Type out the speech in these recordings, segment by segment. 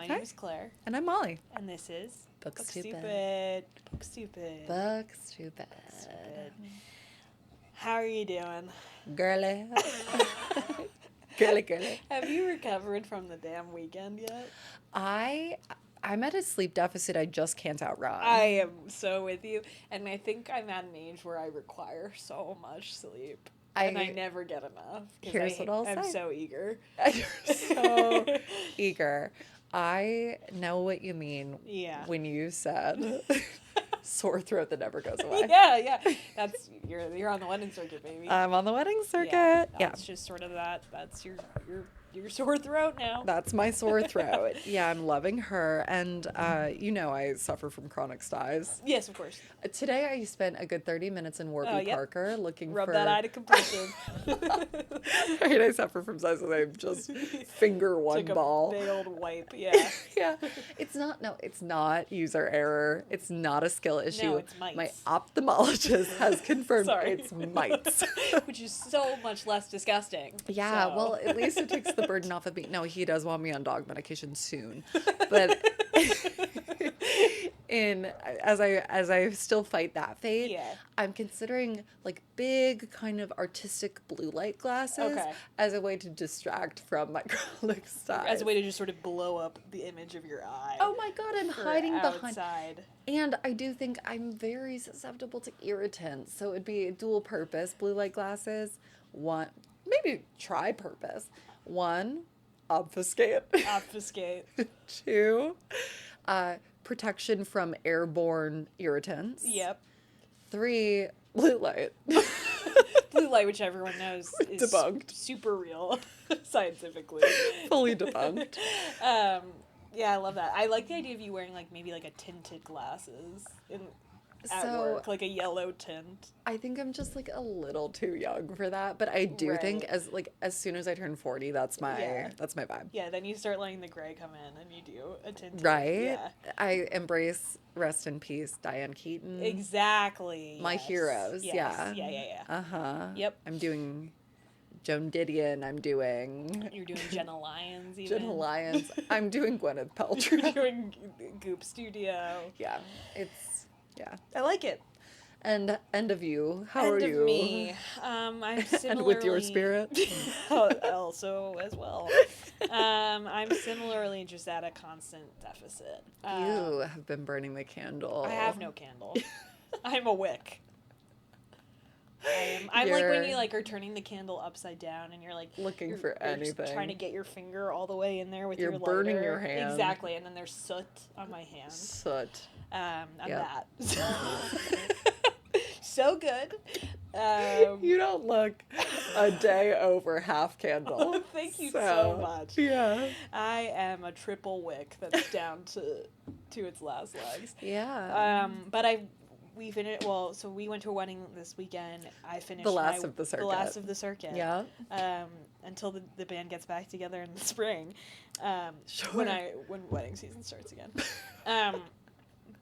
My Hi. name is Claire. And I'm Molly. And this is Book Stupid. Book Stupid. Book Stupid. How are you doing? Girly. Girly. Have you recovered from the damn weekend yet? I'm at a sleep deficit I just can't outrun. I am so with you. And I think I'm at an age where I require so much sleep. And I never get enough. Here's what I'll say. I'm so eager. You're so eager. I know what you mean when you said sore throat that never goes away. Yeah. That's you're on the wedding circuit, baby. I'm on the wedding circuit. Yeah. It's just sort of that. That's your sore throat now. That's my sore throat. Yeah, I'm loving her. And, I suffer from chronic styes. Yes, of course. Today I spent a good 30 minutes in Warby Parker looking Rub for... that eye to completion. Right, I suffer from styes and I just finger one ball. Big old wipe, yeah. Yeah. It's not user error. It's not a skill issue. No, it's mites. My ophthalmologist has confirmed it's mites. Which is so much less disgusting. Yeah, so. Well, at least it takes the burden off of me. No, he does want me on dog medication soon. But as I still fight that fate, I'm considering like big kind of artistic blue light glasses as a way to distract from my chronic styes. As a way to just sort of blow up the image of your eye. Oh my god, I'm hiding outside. behind. And I do think I'm very susceptible to irritants, so it'd be dual purpose blue light glasses. One, maybe tri-purpose. One, obfuscate. Two, protection from airborne irritants. Yep. 3, blue light. Blue light, which everyone knows is debunked. Super real, scientifically. Fully debunked. Yeah, I love that. I like the idea of you wearing maybe a tinted glasses at work, like a yellow tint. I think I'm just a little too young for that, but I do think as soon as I turn 40, that's my vibe. Yeah, then you start letting the gray come in and you do a tinted. Right? Yeah. I embrace, rest in peace, Diane Keaton. Exactly. My heroes. Yes. Yeah. Uh-huh. Yep. I'm doing Joan Didion. You're doing Jenna Lyons even. Jenna Lyons. I'm doing Gwyneth Paltrow. You're doing Goop Studio. Yeah. I like it. And end of you. How are you? End of me. I'm similarly... And with your spirit? Also as well. I'm similarly just at a constant deficit. You have been burning the candle. I have no candle. I'm a wick. I'm like when you are turning the candle upside down and you're looking for anything, trying to get your finger all the way in there with your lighter. You're burning your hand. Exactly, and then there's soot on my hand. Soot. I'm that. So good. You don't look a day over half candle. Oh, thank you so much. Yeah. I am a triple wick that's down to its last legs. Yeah. But we finished. Well, so we went to a wedding this weekend. I finished the last of the circuit. The last of the circuit. Yeah. Until the band gets back together in the spring. Sure. When wedding season starts again.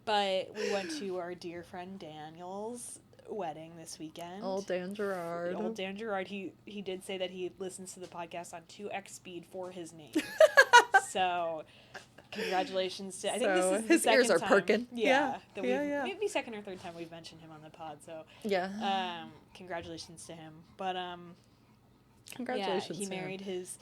But we went to our dear friend Daniel's wedding this weekend. Old Dan Gerard. He did say that he listens to the podcast on 2x speed for his name. So congratulations to... I think this is the his second ears are time, perking. Yeah. Maybe second or third time we've mentioned him on the pod. So yeah. Congratulations to him. But congratulations. He married his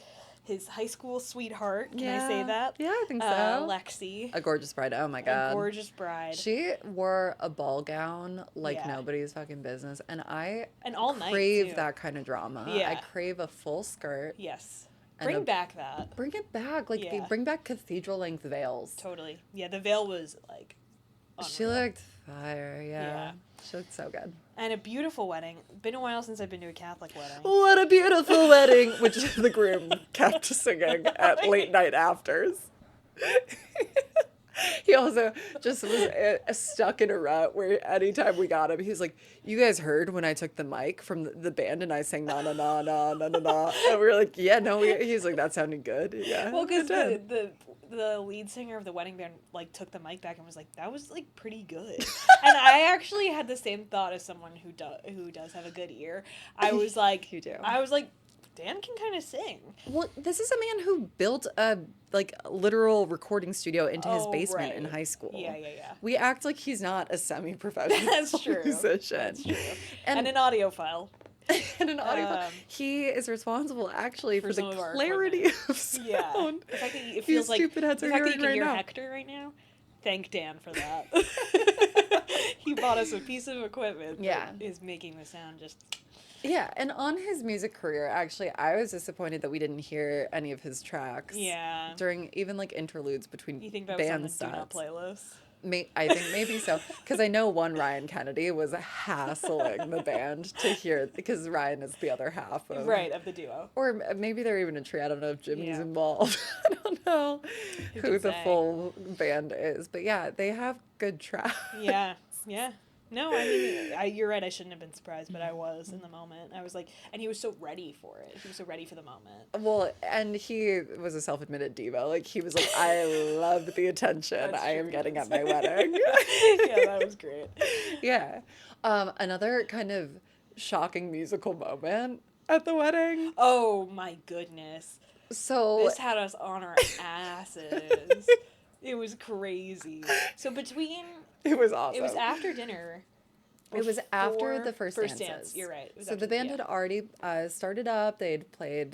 high school sweetheart. Can I say that? Yeah, I think so. Lexi. A gorgeous bride. Oh my god. A gorgeous bride. She wore a ball gown like nobody's fucking business, and I all night crave too. that kind of drama. Yeah. I crave a full skirt. Yes. Bring back that. Bring it back. Bring back cathedral length veils. Totally. Yeah, the veil was unreal. She looked fire, yeah. She looked so good. And a beautiful wedding. Been a while since I've been to a Catholic wedding. What a beautiful wedding, which the groom kept singing at late night afters. He also just was stuck in a rut where anytime we got him, he's like, you guys heard when I took the mic from the band and I sang na na na na na na na. And we were like, yeah, no. He's like, that sounded good. Yeah. Well, because the lead singer of the wedding band took the mic back and was like, that was pretty good. And I actually had the same thought as someone who does have a good ear. I was like, you do. I was like, Dan can kind of sing. Well, this is a man who built a literal recording studio into his basement in high school. Yeah. We act like he's not a semi-professional That's true. musician. That's true. And an audiophile. And an audiophile. He is responsible, actually, for the clarity of sound. Yeah. The fact that it feels like stupid heads the are fact that you hearing can right hear now. Hector right now. Thank Dan for that. He bought us a piece of equipment that is making the sound just... Yeah, and on his music career, actually, I was disappointed that we didn't hear any of his tracks. Yeah. During even, interludes between You think that band was on the sets. Do Not playlist? I think maybe so. Because I know one Ryan Kennedy was hassling the band to hear, because Ryan is the other half of... Right, of the duo. Or maybe they're even a trio. I don't know if Jimmy's involved. I don't know who the full band is. But yeah, they have good tracks. Yeah. No, I mean, you're right. I shouldn't have been surprised, but I was in the moment. I was like, and he was so ready for it. He was so ready for the moment. Well, and he was a self-admitted diva. He was like, I love the attention I am getting at my wedding. Yeah, that was great. Yeah. Another kind of shocking musical moment at the wedding. Oh, my goodness. So this had us on our asses. It was crazy. So it was awesome. It was after dinner. It was after the first dance. You're right. So the band had already started up. They'd played,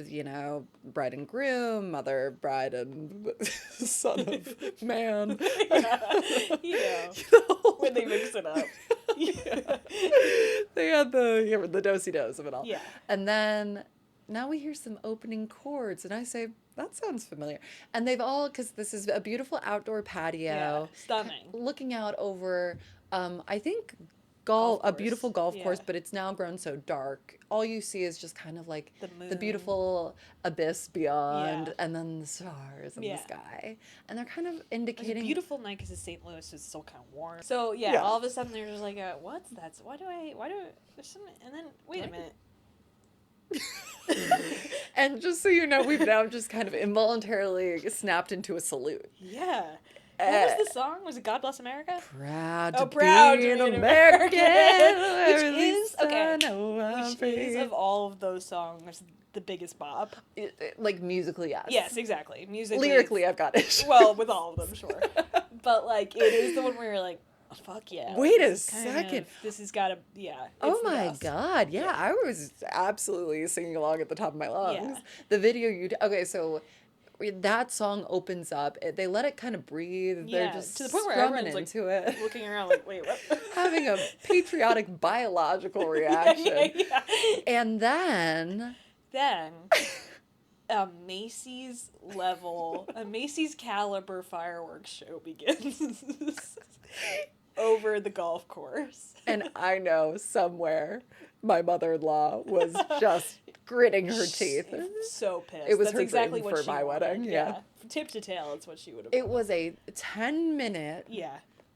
bride and groom, mother, bride, and son of man. When they mix it up. Yeah. They had the do-si-dos of it all. Yeah. And then now we hear some opening chords, and I say, that sounds familiar. And they've all, because this is a beautiful outdoor patio. Yeah, stunning. Looking out over, I think, a beautiful golf course, but it's now grown so dark. All you see is just kind of the beautiful abyss beyond, and then the stars in the sky. And they're kind of indicating... It was a beautiful night because St. Louis is still kind of warm. So, all of a sudden they're just like, what's that? Why do I, there's some, and then, wait a minute. And just so you know, we've now just kind of involuntarily snapped into a salute. Yeah. What was the song? Was it God Bless America? Proud to be an American. Which is of all of those songs the biggest bop. Musically, yes. Yes, exactly. Musically. Lyrically, I've got it. Well, with all of them, sure. But it is the one where you're like, oh, fuck yeah. Wait a second. This has got to, Oh my God. Yeah, I was absolutely singing along at the top of my lungs. Yeah. The video okay, so that song opens up. They let it kind of breathe. Yeah, they're just to the point where everyone's into it. Looking around like, wait, what? Having a patriotic biological reaction. Yeah. And then a Macy's caliber fireworks show begins over the golf course. And I know somewhere my mother-in-law was just gritting her teeth. So pissed. It was That's her exactly dream what for she my wanted. wedding. Yeah. Tip to tail, it's what she would have. It was a 10-minute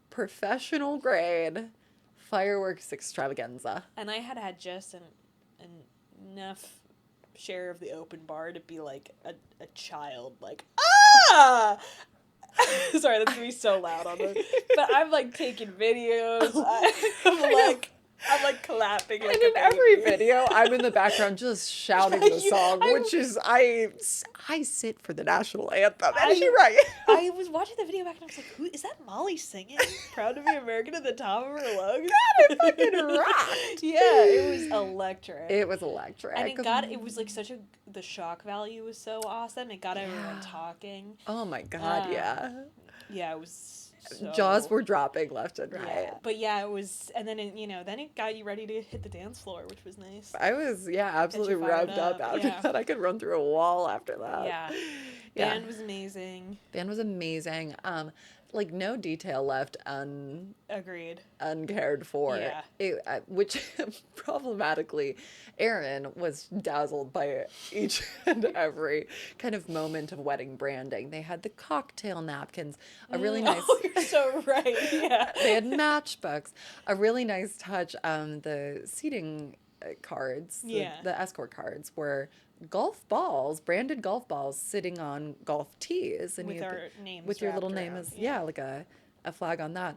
professional grade fireworks extravaganza. And I had just enough share of the open bar to be like a child, ah! Sorry, that's gonna be so loud on this. But I'm taking videos. I'm clapping. And in every video, I'm in the background just shouting the song, which is I sit for the national anthem. And you're right. I was watching the video back and I was like, "Who is that? Molly singing Proud to be American at the top of her lungs?" God, it fucking rocked. Yeah, it was electric. It was electric. And it was the shock value was so awesome. It got everyone talking. Oh my God, yeah. Yeah, it was. Jaws were dropping left and right. Yeah, but it was, and then then it got you ready to hit the dance floor, which was nice. I was absolutely revved up after that. I could run through a wall after that. Yeah. Band was amazing. No detail left uncared for. Yeah. Which problematically, Aaron was dazzled by each and every kind of moment of wedding branding. They had the cocktail napkins, a really nice. Oh, you're so right. Yeah. They had matchbooks, a really nice touch. The seating cards, the escort cards were branded golf balls sitting on golf tees, and with our names with your little name around. as a flag on that.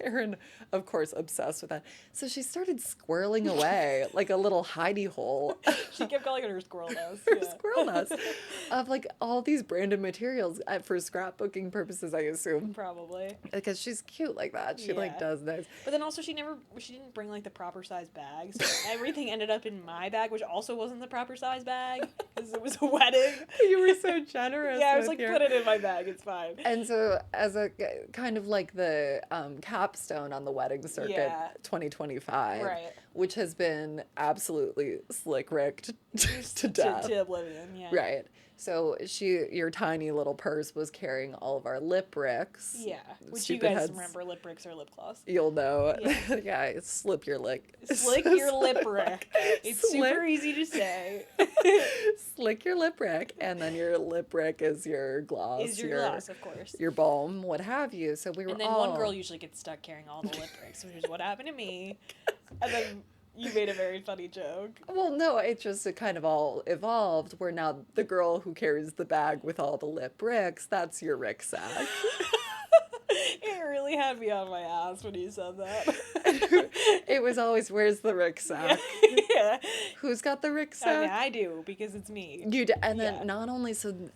Erin, of course, obsessed with that. So she started squirreling away like a little hidey hole. She kept calling it her squirrel nest. Her Yeah. squirrel nest of like all these branded materials for scrapbooking purposes, I assume. Probably. Because she's cute like that. She like Yeah. does nice. But then also she didn't bring like the proper size bag, so everything ended up in my bag, which also wasn't the proper size bag because it was a wedding. You were so generous. Yeah, I was with like, your... put it in my bag, it's fine. And so, as a kind of like the capstone on the wedding circuit, Yeah. 2025, Right. which has been absolutely slick ricked to death. To oblivion, yeah. Right. So your tiny little purse was carrying all of our lip ricks. Yeah, which Stupid you guys heads. remember, lip ricks or lip gloss. You'll know. Yeah. Yeah, it's slip your lick. Slick your lip rick. It's Slip. super easy to say. Slick your lip rick, and then your lip rick is your gloss. Is your gloss, of course. Your balm, what have you. So we were And then all... one girl usually gets stuck carrying all the lip ricks, which is what happened to me. And then you made a very funny joke. Well, no, it kind of all evolved where now the girl who carries the bag with all the lip ricks, that's your rick sack. It really had me on my ass when you said that. It was always, where's the rick sack? Yeah. Who's got the rick I mean, sack? I do, because it's me. You do, and then Yeah. not only so,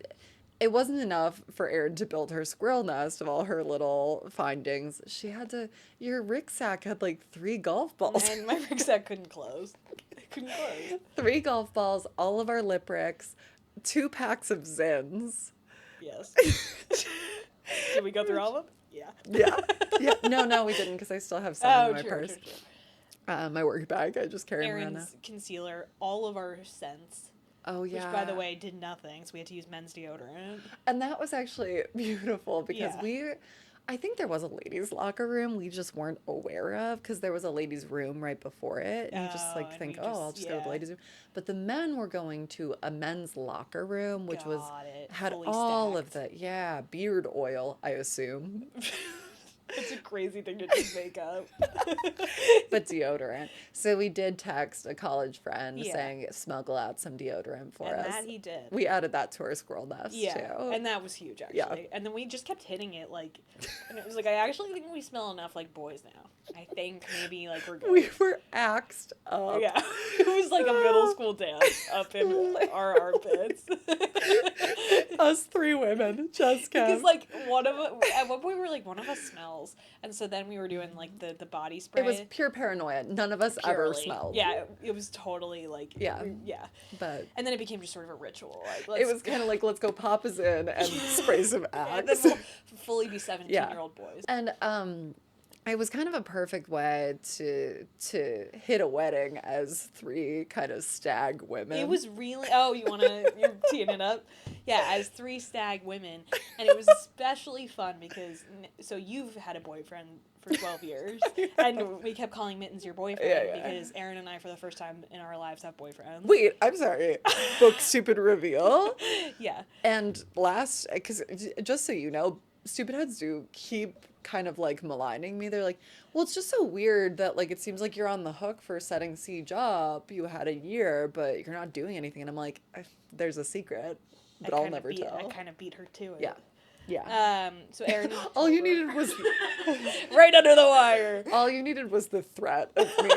it wasn't enough for Erin to build her squirrel nest of all her little findings. She had to. Your rucksack had like 3 golf balls. And my rucksack couldn't close. It couldn't close. 3 golf balls, all of our lip ricks, 2 packs of Zins. Yes. Did we go through all of them? Yeah. Yeah. No, we didn't because I still have some in my purse. True. My work bag, I just carry around now. Erin's concealer, all of our scents. Oh, yeah. Which, by the way, did nothing, so we had to use men's deodorant. And that was actually beautiful because Yeah. I think there was a ladies' locker room we just weren't aware of because there was a ladies' room right before it. And you just Oh, like and think, we I'll just go to the yeah. ladies' room. But the men were going to a men's locker room, which had fully all of stacked. the, beard oil, I assume. It's a crazy thing to just make up. But deodorant. So we did text a college friend Yeah. saying, smuggle out some deodorant for And us. that he did. We added that to our squirrel nest, Yeah, too. and that was huge, actually. Yeah. And then we just kept hitting it, like, and it was like, I actually think we smell enough like boys now. I think maybe, like, we're good. We were axed up. Yeah. It was like a middle school dance up in our armpits. Us 3 women just kept. Because, like, at one point we were like, one of us smells. And so then we were doing, like, the body spray. It was pure paranoia. None of us ever Purely. smelled. Yeah, it was totally, like, Yeah. yeah. But And then it became just sort of a ritual. Like, it was kind of like, let's go pop us in and spray some and axe. then we'll fully be 17-year-old boys. And it was kind of a perfect way to hit a wedding as 3 kind of stag women. It was really, you're teeing it up? Yeah, as 3 stag women. And it was especially fun because, so you've had a boyfriend for 12 years. And we kept calling Mittens your boyfriend because Erin and I, for the first time in our lives, have boyfriends. Wait, I'm sorry. Book stupid reveal. Yeah. And because just so you know, stupid heads do keep kind of like maligning me. They're like, well, it's just so weird that like it seems like you're on the hook for setting Siege up. You had a year, but you're not doing anything. And I'm like, there's a secret, but I'll never tell. I kind of beat her to it. Yeah. Yeah. So Erin. All you needed was right under the wire. all you needed was the threat of me.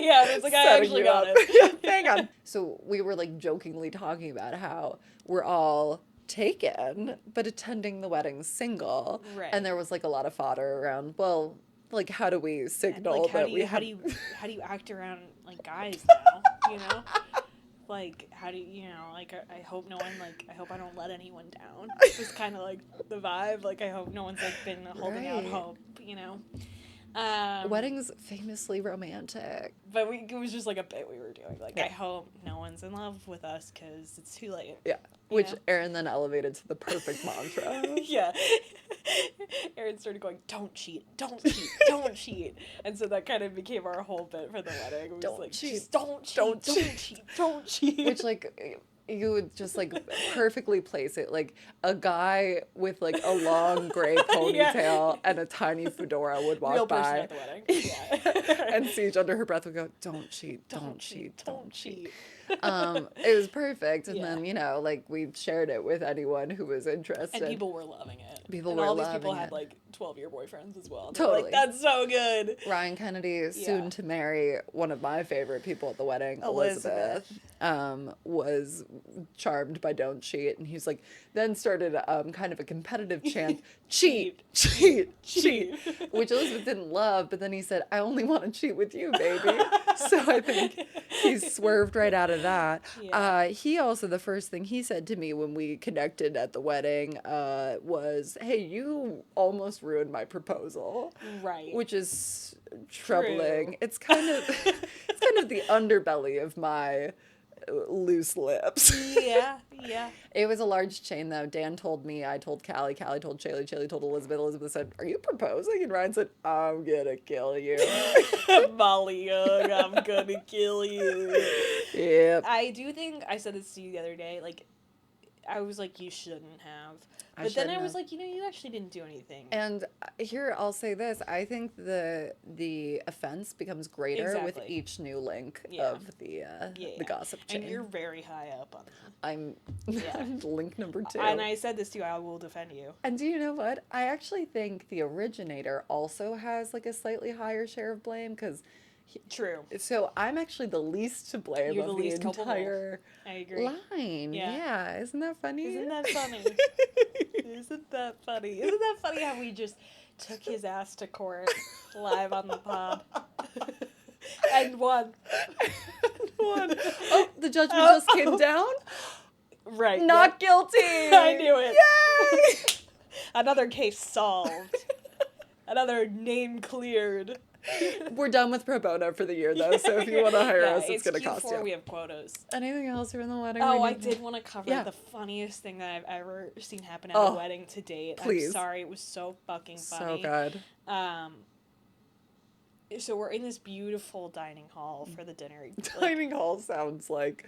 Yeah, it was like, I setting actually you got up. it. Yeah, hang on. So we were like jokingly talking about how we're all taken, but attending the wedding single. Right. And there was like a lot of fodder around, well, like how do we And, signal like, that how we do have how do you act around like guys now? You know, like how do you know? Like I hope no one I hope I don't let anyone down. It was kind of like the vibe. Like I hope no one's like been holding out Right. hope. You know. weddings famously romantic. But it was just like a bit we were doing. Like Yeah. I hope no one's in love with us because it's too late. Yeah. You Which know? Erin then elevated to the perfect mantra. Yeah. Erin started going, don't cheat, don't cheat, don't cheat. And so that kind of became our whole bit for the wedding. It was Don't like, cheat, just don't cheat, don't don't cheat. cheat, don't cheat. Which like you would just like perfectly place it, like a guy with like a long gray ponytail and a tiny fedora would walk Real person by at the wedding. Yeah. and Siege under her breath would go, don't cheat, don't cheat, don't cheat. It was perfect. And Yeah. then, you know, like we shared it with anyone who was interested. And people were loving it. People and were all these people loving had it. like 12-year boyfriends as well. Totally. Like, that's so good. Ryan Kennedy, soon to marry one of my favorite people at the wedding, Elizabeth, was charmed by Don't Cheat. And he's like, then started kind of a competitive chant, cheat, cheat, cheat, which Elizabeth didn't love. But then he said, I only want to cheat with you, baby. So I think he swerved right out of that. Yeah. He also, the first thing he said to me when we connected at the wedding was, hey, you almost ruined my proposal. Right. Which is troubling. True. It's kind of the underbelly of my loose lips. Yeah. It was a large chain, though. Dan told me, I told Callie told Shaylee told Elizabeth. Elizabeth said, are you proposing? And Ryan said, I'm gonna kill you. Molly Young, I'm gonna kill you. Yep. I do think, I said this to you the other day, like, I was like, you shouldn't have. But then I was like, you actually didn't do anything. And here, I'll say this. I think the offense becomes greater with each new link of the gossip chain. And you're very high up on that. I'm link number 2. And I said this to you, I will defend you. And do you know what? I actually think the originator also has, like, a slightly higher share of blame, because... True. So I'm actually the least to blame You're of the entire I agree. line. Yeah. Isn't that funny? Isn't that funny? Isn't that funny? Isn't that funny how we just took his ass to court live on the pod? And won. Oh, the judgment just came down? Right. Not guilty. I knew it. Yay! Another case solved. Another name cleared. We're done with pro bono for the year, though, so if you want to hire us, it's going to cost you. We have quotas. Anything else from the wedding? Oh, I did want to cover the funniest thing that I've ever seen happen at a wedding to date. Please. I'm sorry, it was so fucking funny. So good. So we're in this beautiful dining hall for the dinner. Dining hall sounds like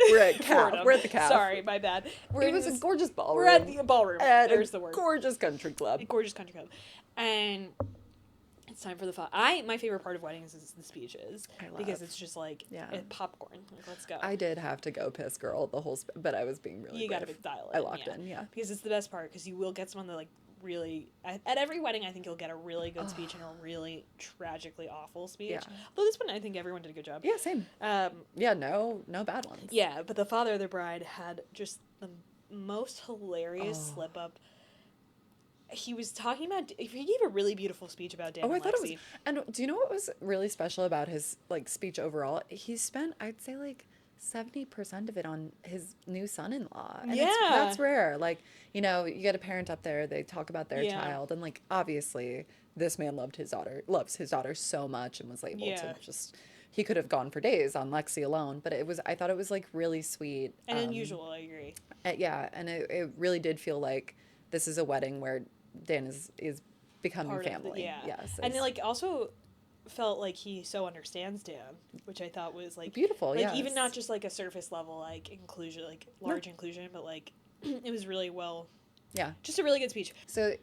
we're at Calf. We're at the Calf. Sorry, my bad. It was a gorgeous ballroom. We're at the ballroom. There's the word. Gorgeous country club. Gorgeous country club. And... it's time for the fun. My favorite part of weddings is the speeches. Because it's just like popcorn. Like, let's go. I did have to go piss girl the whole but I was being really You brave. gotta dial it. I locked in, Because it's the best part, because you will get someone that, like, really... At every wedding, I think you'll get a really good speech and a really tragically awful speech. Yeah. Although this one, I think everyone did a good job. Yeah, same. No bad ones. Yeah, but the father of the bride had just the most hilarious slip-up. He was talking about... he gave a really beautiful speech about Dan and Lexi. I thought it was... And do you know what was really special about his, like, speech overall? He spent, I'd say, like, 70% of it on his new son-in-law. And that's rare. Like, you know, you get a parent up there, they talk about their child, and, like, obviously, this man loves his daughter so much and was able to just... He could have gone for days on Lexi alone, but I thought it was, like, really sweet. And unusual, I agree. And it really did feel like this is a wedding where Dan is becoming part family. Yes. And it, like, also felt like he so understands Dan, which I thought was, like, beautiful. Like, even not just, like, a surface level, like, inclusion, like, large inclusion, but, like, it was really well. Yeah. Just a really good speech. So,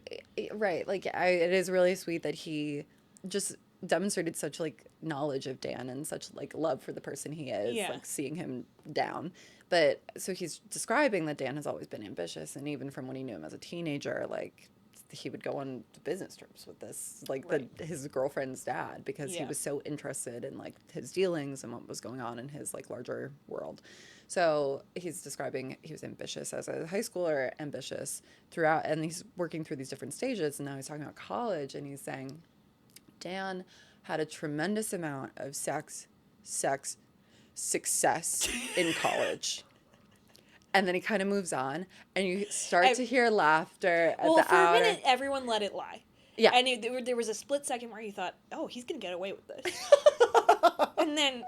right. Like, it is really sweet that he just demonstrated such, like, knowledge of Dan and such, like, love for the person he is, like, seeing him down. But so he's describing that Dan has always been ambitious, and even from when he knew him as a teenager, like, he would go on business trips with this, like, his girlfriend's dad, because he was so interested in, like, his dealings and what was going on in his, like, larger world. So he's describing he was ambitious as a high schooler, ambitious throughout, and he's working through these different stages, and now he's talking about college, and he's saying Dan had a tremendous amount of success in college. And then he kind of moves on, and you start to hear laughter at the for a minute, everyone let it lie. Yeah. And there was a split second where you thought, oh, he's going to get away with this. And then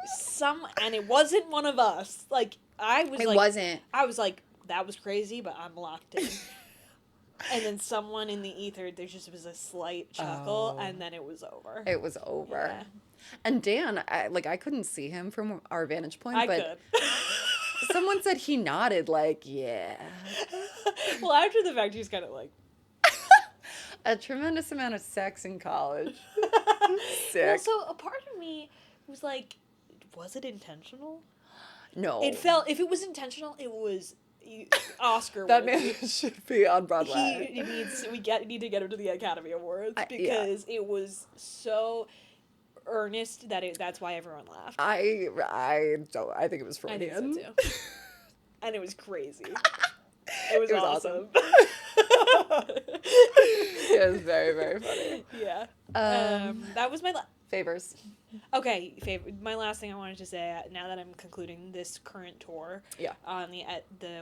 and it wasn't one of us. Like, I was like, that was crazy, but I'm locked in. And then someone in the ether, there just was a slight chuckle, and then it was over. It was over. Yeah. And Dan, I couldn't see him from our vantage point, I but... could. Someone said he nodded, like, yeah. Well, after the fact, he's kind of like... A tremendous amount of sex in college. Sick. Well, so a part of me was like, was it intentional? No. It felt... If it was intentional, it was Oscar That worthy. man should be on Broadway. He needs need to get him to the Academy Awards Yeah. because it was so earnest that's why everyone laughed. I think it was I think Freudian. so too. And it was crazy. It was awesome. It was very, very funny. Yeah. That was my Favors. Okay, my last thing I wanted to say, now that I'm concluding this current tour on the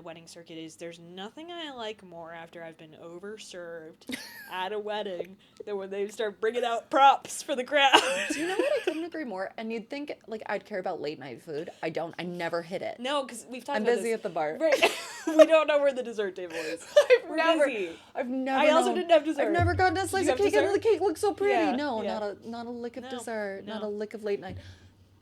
wedding circuit, is there's nothing I like more after I've been overserved at a wedding than when they start bringing out props for the crowd. Do you know what? I couldn't agree more. And you'd think, like, I'd care about late night food. I don't. I never hit it. No, because we've talked I'm about busy this. at the bar. Right. We don't know where the dessert table is. I've never I also didn't have dessert. I've never gotten a slice of cake and the cake looks so pretty. Yeah, No, yeah. not a lick of dessert. No. Not a lick of late night.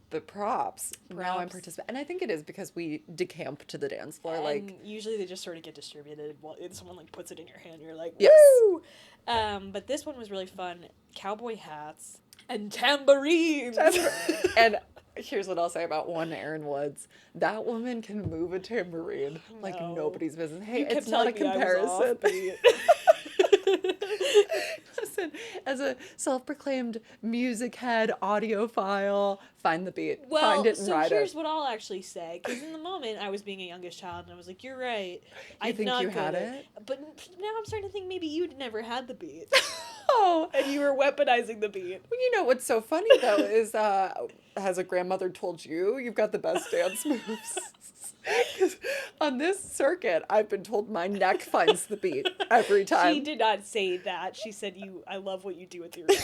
But props. Now I'm participating. And I think it is because we decamp to the dance floor. And like usually they just sort of get distributed while someone like puts it in your hand. You're like, yes. Woo! But this one was really fun. Cowboy hats and tambourines. And here's what I'll say about one Erin Woods. That woman can move a tambourine like nobody's business. Hey, it's not a comparison. Listen, as a self-proclaimed music head, audiophile, find the beat, find it and so ride here's it. what I'll actually say, because in the moment I was being a youngest child and I was like, you're right. You think you had it? But now I'm starting to think maybe you'd never had the beat. Oh, and you were weaponizing the beat. Well, you know what's so funny though is has a grandmother told you you've got the best dance moves? 'Cause on this circuit, I've been told my neck finds the beat every time. She did not say that. She said, I love what you do with your neck.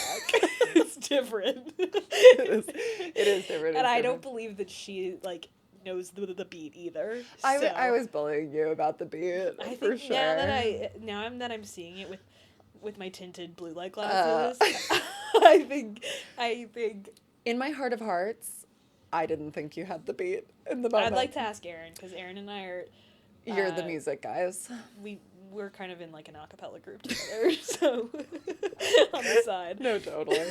It's different. It is different. And I don't believe that she, like, knows the beat either. I was bullying you about the beat, I think for sure. now that I'm seeing it with my tinted blue light glasses, I think in my heart of hearts, I didn't think you had the beat in the moment. I'd like to ask Erin, because Erin and I are... You're the music guys. We're kind of in, like, an a cappella group together, so... on the side. No, totally.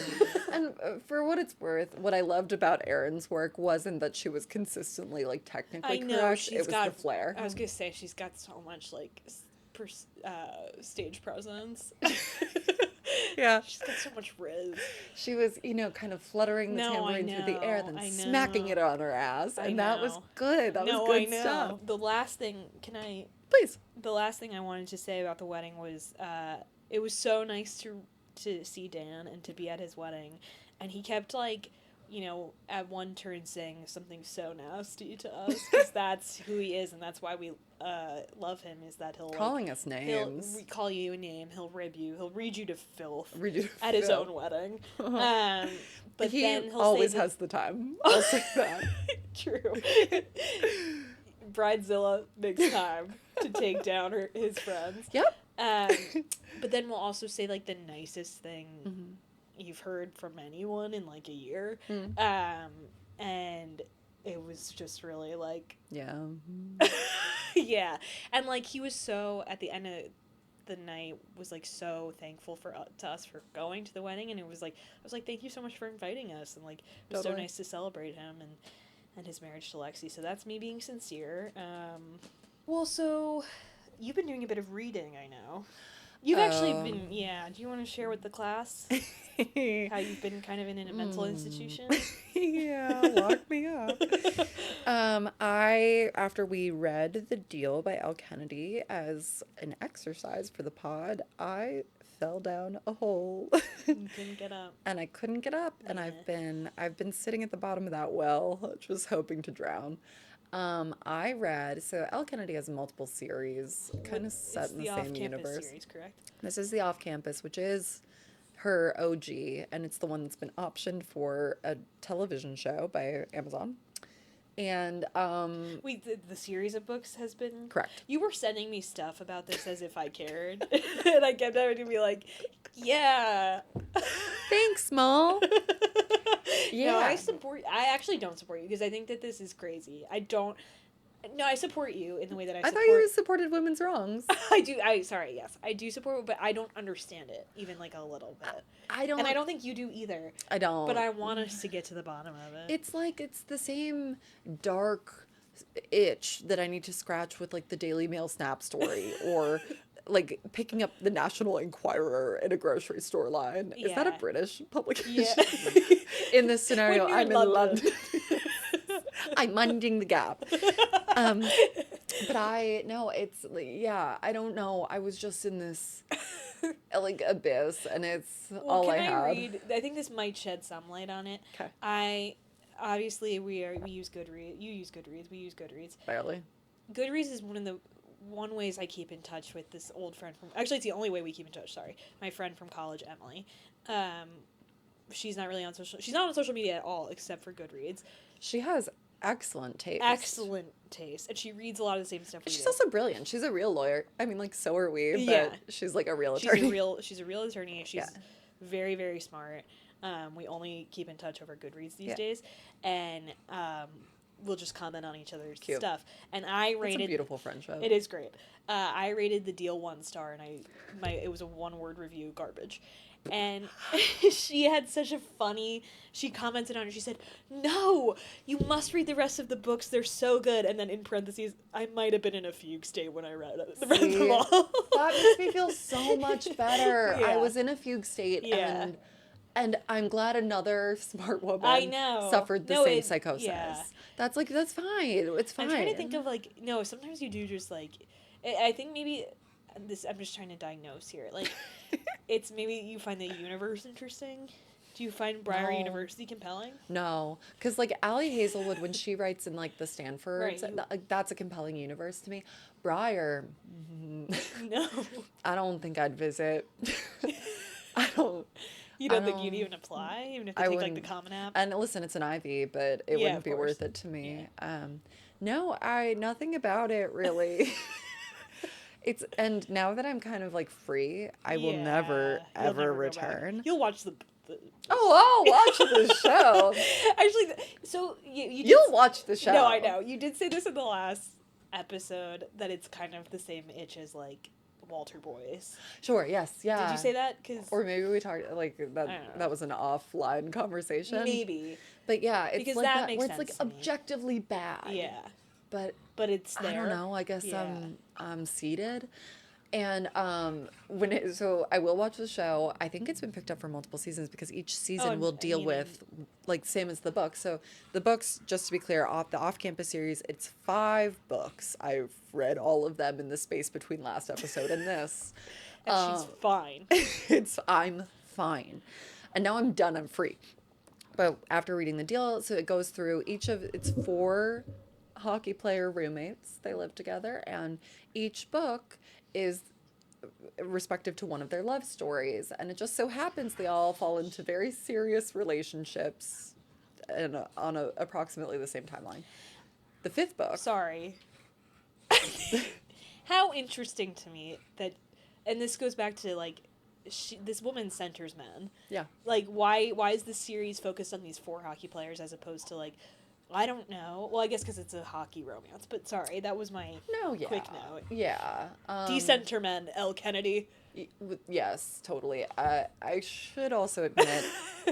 And for what it's worth, what I loved about Erin's work wasn't that she was consistently, like, technically correct. It was the flair. I was going to say, she's got so much, like, stage presence. Yeah. She's got so much riz. She was, kind of fluttering the tambourine through the air, then smacking it on her ass. And that was good. That was good stuff. The last thing, Please. The last thing I wanted to say about the wedding was, it was so nice to see Dan and to be at his wedding. And he kept, like, at one turn saying something so nasty to us, because that's who he is, and that's why we love him, is that he'll calling us names. He'll call you a name. He'll rib you. He'll read you to filth at his own wedding. But he then he'll always say has the time. I'll say that. True. Bridezilla makes time to take down his friends. Yep. But then we'll also say, like, the nicest thing you've heard from anyone in, like, a year. And it was just really, like... Yeah. Yeah. And, like, he was so, at the end of the night, was, like, so thankful to us for going to the wedding. And it was, like, I was like, thank you so much for inviting us. And, like, it was so nice to celebrate him and his marriage to Lexi. So that's me being sincere. Well, so... You've been doing a bit of reading, I know. You've actually been, do you want to share with the class how you've been kind of in a mental institution? Yeah, lock me up. After we read The Deal by Elle Kennedy as an exercise for the pod, I fell down a hole. You couldn't get up. And I couldn't get up, and I've been sitting at the bottom of that well, just hoping to drown. I read, so Elle Kennedy has multiple series, kind of set in the same universe. Series, correct? This is the Off Campus, which is her OG, and it's the one that's been optioned for a television show by Amazon. And wait, the series of books has been correct. You were sending me stuff about this as if I cared, and I kept having to be like, "Yeah, thanks, Mo." Yeah, no, I actually don't support you, because I think that this is crazy. I support you in the way that I support... I thought you supported women's wrongs. I do, yes. I do support it, but I don't understand it, even, like, a little bit. And I don't think you do either. I don't. But I want us to get to the bottom of it. It's like, it's the same dark itch that I need to scratch with like the Daily Mail Snap story or like picking up the National Enquirer in a grocery store line. Is that a Yeah. British publication? Yeah. In this scenario, When you're I'm in in London. London. I'm minding the gap. Um, but I don't know. I was just in this like abyss, and it's Well, all can I I had. read? I think this might shed some light on it. Okay. I obviously we use Goodreads. You use Goodreads. We use Goodreads. Barely. Goodreads is one ways I keep in touch with this old friend from. Actually, it's the only way we keep in touch. Sorry, my friend from college, Emily. She's not really on social. She's not on social media at all, except for Goodreads. She has excellent taste. Excellent taste, and she reads a lot of the same stuff we She's do. also brilliant. She's a real lawyer. I mean, like, so are we, but Yeah. she's like a real She's attorney. a real attorney. She's very, very smart. We only keep in touch over Goodreads these days, and we'll just comment on each other's stuff. And I rated. It's a beautiful friendship. It is great. I rated the deal 1 star, and it was a 1-word review, garbage. And she had such a funny. She commented on it. She said, "No, you must read the rest of the books. They're so good." And then in parentheses, "I might have been in a fugue state when I read them all." That makes me feel so much better. Yeah. I was in a fugue state, and I'm glad another smart woman I know. suffered the No, same it- psychosis. yeah. That's fine. It's fine. I'm trying to think of no. Sometimes you do just I think maybe this. I'm just trying to diagnose here. Like, it's maybe you find the universe interesting. Do you find Briar No. University compelling? No, because like Allie Hazelwood, when she writes in like the Stanfords, Right. that's a compelling universe to me. Briar, No. I don't think I'd visit. I don't. You don't think you'd even apply, even if they take the Common App? And listen, it's an Ivy, but it Yeah, wouldn't of be course. worth it to me. No, nothing about it really. And now that I'm kind of like free, I will never You'll ever never go back. return. You'll watch the Oh, I'll watch the show. Actually, so you did You'll watch the show. No, I know. You did say this in the last episode that it's kind of the same itch as like Walter Boyce. Sure. Yes. Yeah. Did you say that? Cause Or maybe we talked like that. I don't know. That was an offline conversation. maybe. But yeah, it's Because like that that makes where it's like sense to me. objectively bad. Yeah. But But it's there. I don't know. I guess Yeah. I'm seated. And so I will watch the show. I think it's been picked up for multiple seasons because each season will deal with like same as the book. So the books, just to be clear, the off-campus series, it's 5 books. I've read all of them in the space between last episode and this. And she's fine. I'm fine. And now I'm done. I'm free. But after reading the deal, so it goes through it's 4 hockey player roommates. They live together, and each book is respective to one of their love stories. And it just so happens they all fall into very serious relationships and on approximately the same timeline. The 5th book. Sorry. How interesting to me that, and this goes back to like, this woman centers men. Yeah. Like, why is this series focused on these 4 hockey players as opposed to like, I don't know. Well, I guess because it's a hockey romance. But sorry, that was my quick note. Yeah. Decenter men, Elle Kennedy. Yes, totally. I should also admit,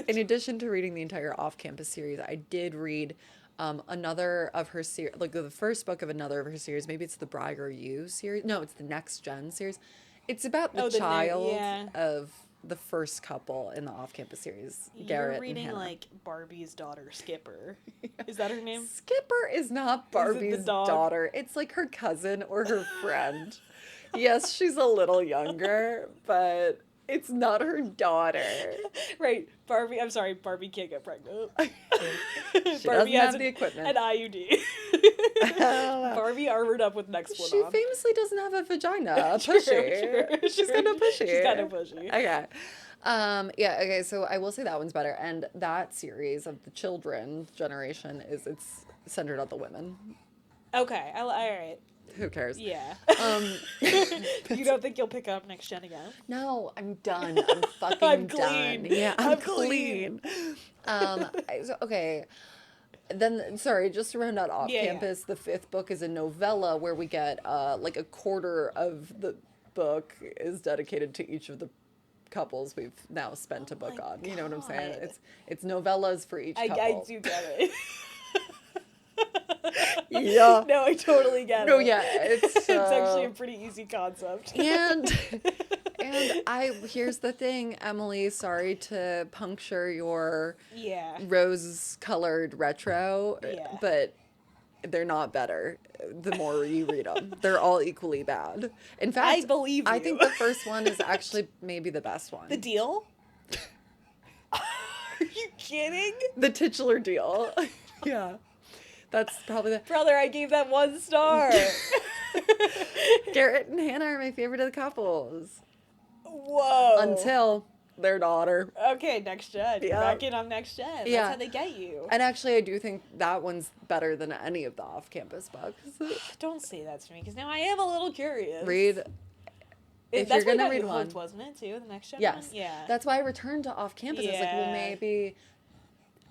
in addition to reading the entire off-campus series, I did read another of her series, like the first book of another of her series. Maybe it's the Briar U series. No, it's the Next Gen series. It's about the child of the first couple in the off-campus series, Garrett You're reading and Hannah. like Barbie's daughter, Skipper. Is that her name? Skipper is not Barbie's daughter. It's like her cousin or her friend. Yes, she's a little younger, but it's not her daughter. Right, Barbie. I'm sorry, Barbie can't get pregnant. She doesn't have the equipment. An IUD. Barbie armored up with next one She on. famously doesn't have a vagina. True, Pushy. true, She's true. kind of pushy. She's kind of pushy. Okay. Yeah, okay, so I will say that one's better. And that series of the children generation it's centered on the women. Okay, all right. Who cares? Yeah. You don't think you'll pick up Next Gen again? No, I'm done. I'm fucking I'm done. clean. Yeah, I'm clean. Okay. Then, sorry, just to round out off campus, the 5th book is a novella where we get like a quarter of the book is dedicated to each of the couples we've now spent a book on. You know what I'm saying? It's novellas for each couple. I do get it. Yeah. No, I totally get it. No, yeah, it's It's actually a pretty easy concept. And here's the thing, Emily, sorry to puncture your Yeah. rose-colored retro, Yeah. but they're not better the more you read them. They're all equally bad. In fact, I believe I you. think the first one is actually maybe the best one. The deal? Are you kidding? The titular deal. Yeah. That's probably the... Brother, I gave that 1 star. Garrett and Hannah are my favorite of the couples. Whoa. Until their daughter. Okay, next gen. Yeah. Back in on next gen. Yeah. That's how they get you. And actually, I do think that one's better than any of the off-campus books. Don't say that to me, because now I am a little curious. Read... If That's you're what going to got read you one... hooked, wasn't it, too? The next gen Yes. one? Yeah. That's why I returned to off-campus. I was like, well, Yeah. maybe...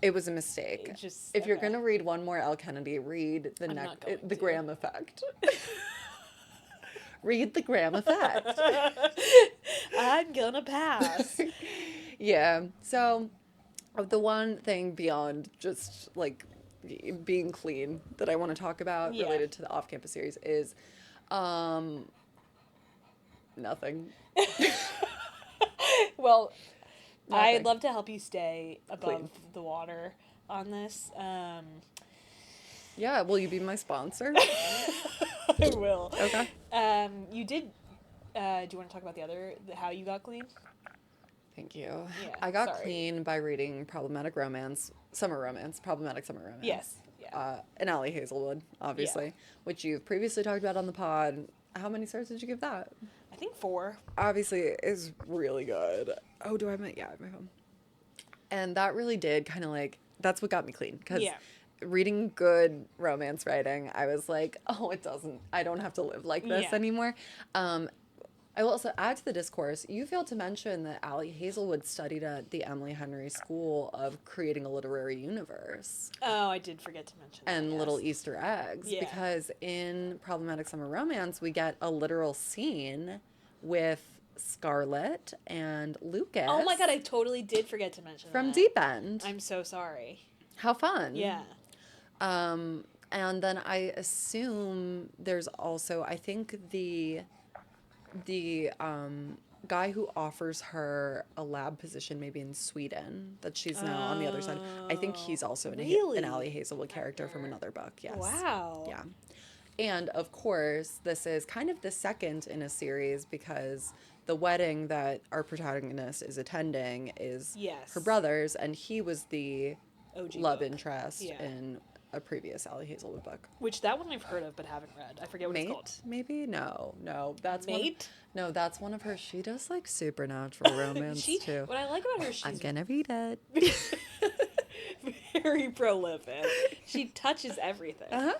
It was a mistake. It just- If you're okay. going to read one more Elle Kennedy, read the not going the to. Graham Effect. Read the Graham Effect. I'm gonna pass. Yeah. So, the one thing beyond just like being clean that I want to talk about Yeah. related to the off-campus series is nothing. Well, Nothing. I'd love to help you stay above Clean. the water on this. Yeah, will you be my sponsor? I will. Okay. You did. Do you want to talk about how you got clean? Thank you. Yeah, I got sorry. clean by reading Problematic Summer Romance. Yes. Yeah. And Allie Hazelwood, obviously, which you've previously talked about on the pod. How many stars did you give that? I think 4. Obviously, it is really good. Oh, do I have my, yeah, I have my phone. And that really did kind of like, that's what got me clean. Because Yeah. reading good romance writing, I was like, oh, I don't have to live like this Yeah. anymore. I will also add to the discourse, you failed to mention that Allie Hazelwood studied at the Emily Henry School of Creating a Literary Universe Oh, I did forget to mention that, and yes. little Easter eggs. Yeah. Because in Problematic Summer Romance, we get a literal scene with Scarlett and Lucas. Oh my god, I totally did forget to mention from that. Deep End. I'm so sorry. How fun. Yeah. And then I assume there's also, I think the guy who offers her a lab position maybe in Sweden that she's now on the other side. I think he's also really? an Allie Hazelwood character from another book. Yes. Wow. Yeah. And of course, this is kind of the second in a series because the wedding that our protagonist is attending is Yes. her brother's, and he was the OG love book. interest Yeah. in a previous Allie Hazelwood book. Which that one I've heard of but haven't read. I forget what Mate, it's called. maybe? No, that's Mate? no, that's one of her. She does like supernatural romance too. What I like about her, she's I'm gonna read it. very prolific. She touches everything. Uh-huh.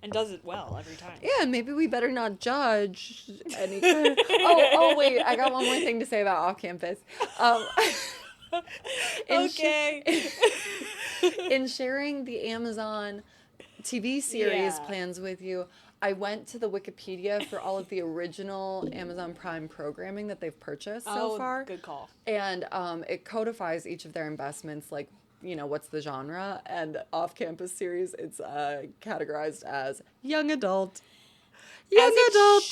And does it well every time. Yeah, maybe we better not judge any. oh, wait! I got one more thing to say about off campus. Okay. In sharing the Amazon TV series Yeah. plans with you, I went to the Wikipedia for all of the original Amazon Prime programming that they've purchased so far. Good call. And it codifies each of their investments, like, you know, what's the genre? And off-campus series, it's categorized as young adult. Young adult. As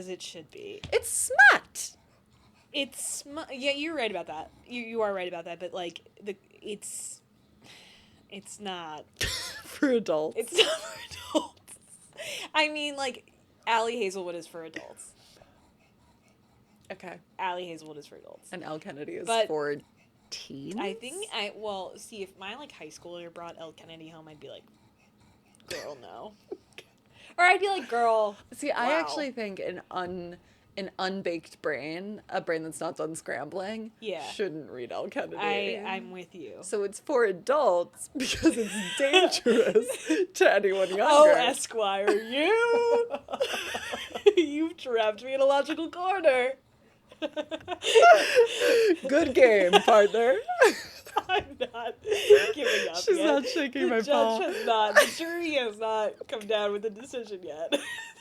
it should be. It's smut. Yeah, you're right about that. You are right about that, but like it's not For adults. it's not for adults. I mean, like Allie Hazelwood is for adults. Okay. Allie Hazelwood is for adults. And Elle Kennedy is But for teens? I think see if my like high schooler brought Elle Kennedy home, I'd be like, girl, no. Or I'd be like, girl. See, I wow. actually think an unbaked brain, a brain that's not done scrambling, Yeah. shouldn't read Elle Kennedy. I'm with you. So it's for adults because it's dangerous to anyone younger. Oh, Esquire, you've trapped me in a logical corner. Good game, partner. I'm not giving up She's yet. not shaking my The paw. judge has not. The jury has not come down with a decision yet.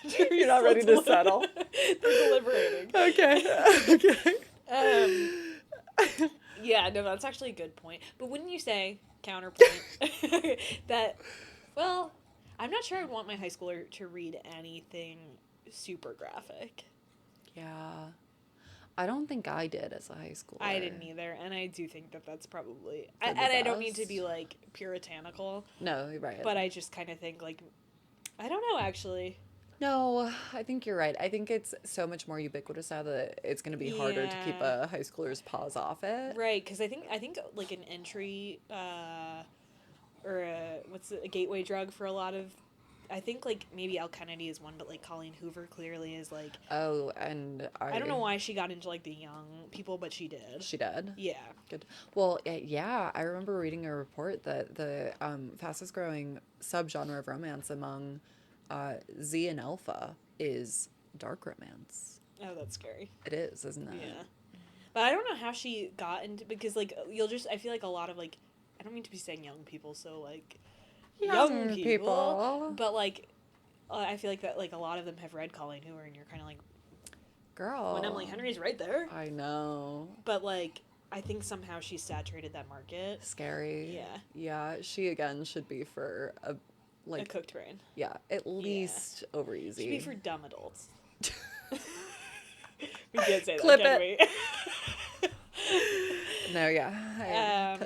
The jury's You're not still ready to settle? They're deliberating. Okay. Yeah, no, that's actually a good point. But wouldn't you say, counterpoint, that, well, I'm not sure I'd want my high schooler to read anything super graphic. Yeah. I don't think I did as a high schooler. I didn't either, and I do think that that's probably... For the and I don't need to best. be, like, puritanical, No, you're right. but I just kind of think, like... I don't know, actually. No, I think you're right. I think it's so much more ubiquitous now that it's going to be harder to keep Yeah. a high schooler's paws off it. Right, because I think, like, an entry, or a gateway drug for a lot of... I think, like, maybe Elle Kennedy is one, but, like, Colleen Hoover clearly is, like... Oh, and I don't know why she got into, like, the young people, but she did. She did? Yeah. Good. Well, yeah, I remember reading a report that the fastest growing subgenre of romance among Z and Alpha is dark romance. Oh, that's scary. It is, isn't it? Yeah. But I don't know how she got into... Because, like, I feel like a lot of, like... I don't mean to be saying young people, so, like... Young people. But, like, I feel like that, like, a lot of them have read Colleen Hoover, and you're kind of like... Girl. When Emily Henry's right there. I know. But, like, I think somehow she saturated that market. Scary. Yeah. Yeah, she, again, should be for a... Like, a cooked brain. Yeah, at least over easy. Should be for dumb adults. We can't say that, Clip can it. we? No, yeah.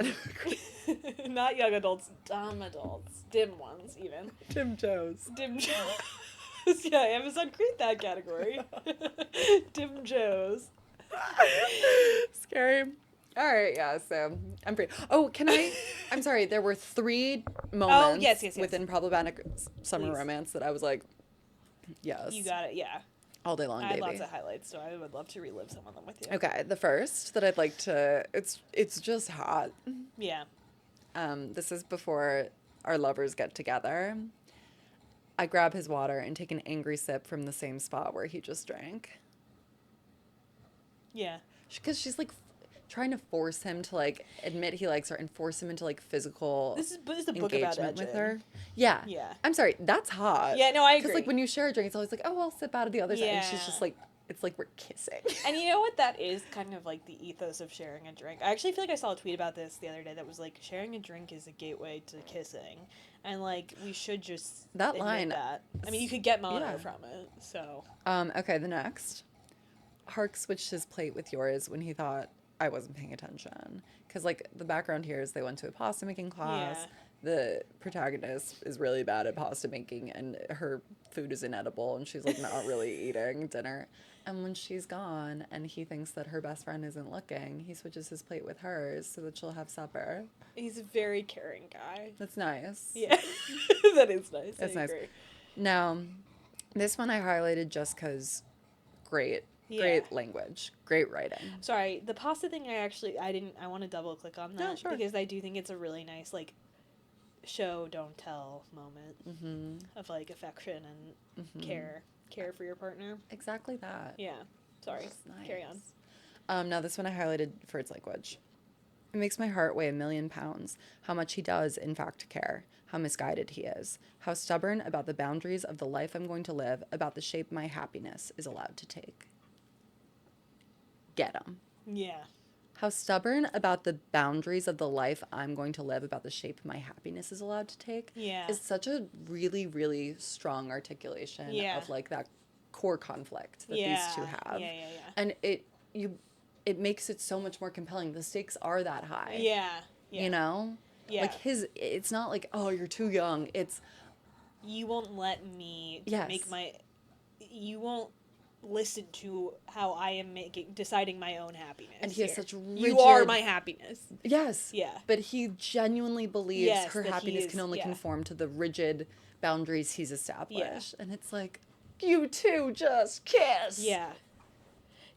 Not young adults, dumb adults. Dim ones, even. Tim Joes. Dim Joes. Yeah, Amazon, create that category. Dim Joes. Scary. All right, yeah, so I'm free. Oh, I'm sorry, there were 3 moments yes. within problematic summer Please. romance that I was like, yes. You got it, yeah. All day long, I had baby. lots of highlights, so I would love to relive some of them with you. Okay, the first that I'd like to, it's just hot. Yeah. This is before our lovers get together. I grab his water and take an angry sip from the same spot where he just drank. Yeah. Because she's like trying to force him to like admit he likes her and force him into like physical This is the book about engagement with edging. her. Yeah. Yeah. I'm sorry, that's hot. Yeah, no, I agree. Because like when you share a drink, it's always like, oh, I'll sip out of the other side. And she's Yeah. just like, it's like we're kissing. And you know what that is kind of like the ethos of sharing a drink. I actually feel like I saw a tweet about this the other day that was like, sharing a drink is a gateway to kissing. And like, we should just That admit line, that. I mean, you could get mono yeah. from it, so. Okay, the next. Hark switched his plate with yours when he thought I wasn't paying attention. Because, like, the background here is they went to a pasta making class. Yeah. The protagonist is really bad at pasta making, and her food is inedible, and she's, like, not really eating dinner. And when she's gone, and he thinks that her best friend isn't looking, he switches his plate with hers so that she'll have supper. He's a very caring guy. That's nice. Yeah. That is nice. That's I nice. agree. Now, this one I highlighted just because great language, great writing. Sorry, the pasta thing I want to double click on that No, sure. because I do think it's a really nice, like, show, don't tell moment of, like, affection and care for your partner. Exactly that. Yeah. Sorry. Nice. Carry on. Now this one I highlighted for its language. It makes my heart weigh 1,000,000 pounds. How much he does, in fact, care. How misguided he is. How stubborn about the boundaries of the life I'm going to live, about the shape my happiness is allowed to take. Get him. Yeah. How stubborn about the boundaries of the life I'm going to live, about the shape my happiness is allowed to take. Yeah. Is such a really, really strong articulation of like that core conflict that these two have. Yeah. And it makes it so much more compelling. The stakes are that high. Yeah. You know? Yeah. Like it's not like, oh, you're too young. It's you won't let me you won't listen to how I am deciding my own happiness. And he has such rigid... You are my happiness. Yes. Yeah. But he genuinely believes her that happiness can only conform to the rigid boundaries he's established. Yeah. And it's like, you two just kiss. Yeah.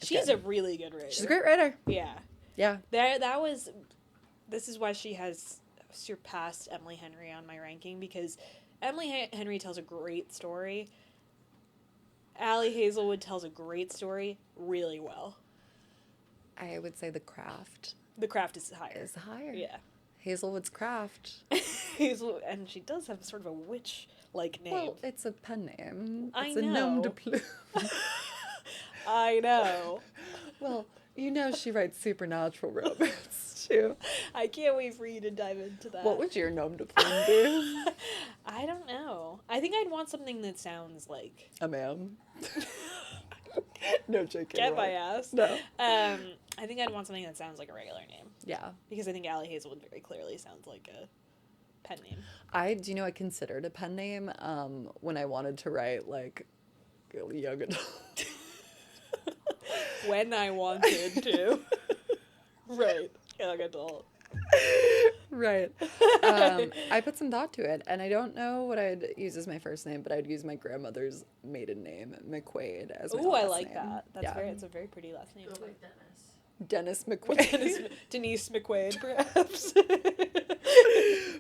She's a really good writer. She's a great writer. Yeah. Yeah. This is why she has surpassed Emily Henry on my ranking, because Emily Henry tells a great story. Allie Hazelwood tells a great story really well. I would say The Craft. The Craft is higher. Yeah. Hazelwood's Craft. Hazelwood, and she does have sort of a witch-like name. Well, it's a pen name. I It's a know. nom de plume. I know. Well, you know she writes supernatural romance, you. I can't wait for you to dive into that. What would your nom de plume be? I don't know. I think I'd want something that sounds like A ma'am. No, JK. get my ass. No. I think I'd want something that sounds like a regular name. Yeah. Because I think Allie Hazelwood very clearly sounds like a pen name. Do you know I considered a pen name when I wanted to write like young adult. When I wanted to. Right. Young adult. Right. I put some thought to it, and I don't know what I'd use as my first name, but I'd use my grandmother's maiden name, McQuaid, as my Ooh, I last like name. that. That's it's a very pretty last name. Go like Dennis. Dennis McQuaid. Denise McQuaid, perhaps.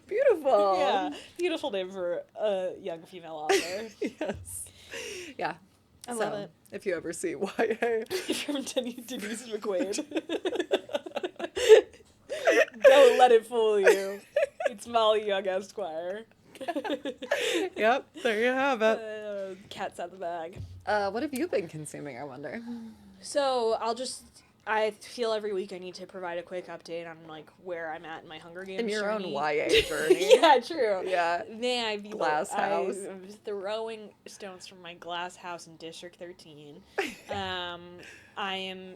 Beautiful. Yeah, beautiful name for a young female author. Yes. Yeah. I love it. If you ever see YA. From Denise McQuaid. Don't let it fool you. It's Molly Young Esquire. Yep, there you have it. Cat's out of the bag. What have you been consuming, I wonder? So I feel every week I need to provide a quick update on like where I'm at in my Hunger Games In your journey. own YA journey. Yeah, true. Yeah. May I be Glass house. I'm throwing stones from my glass house in District 13.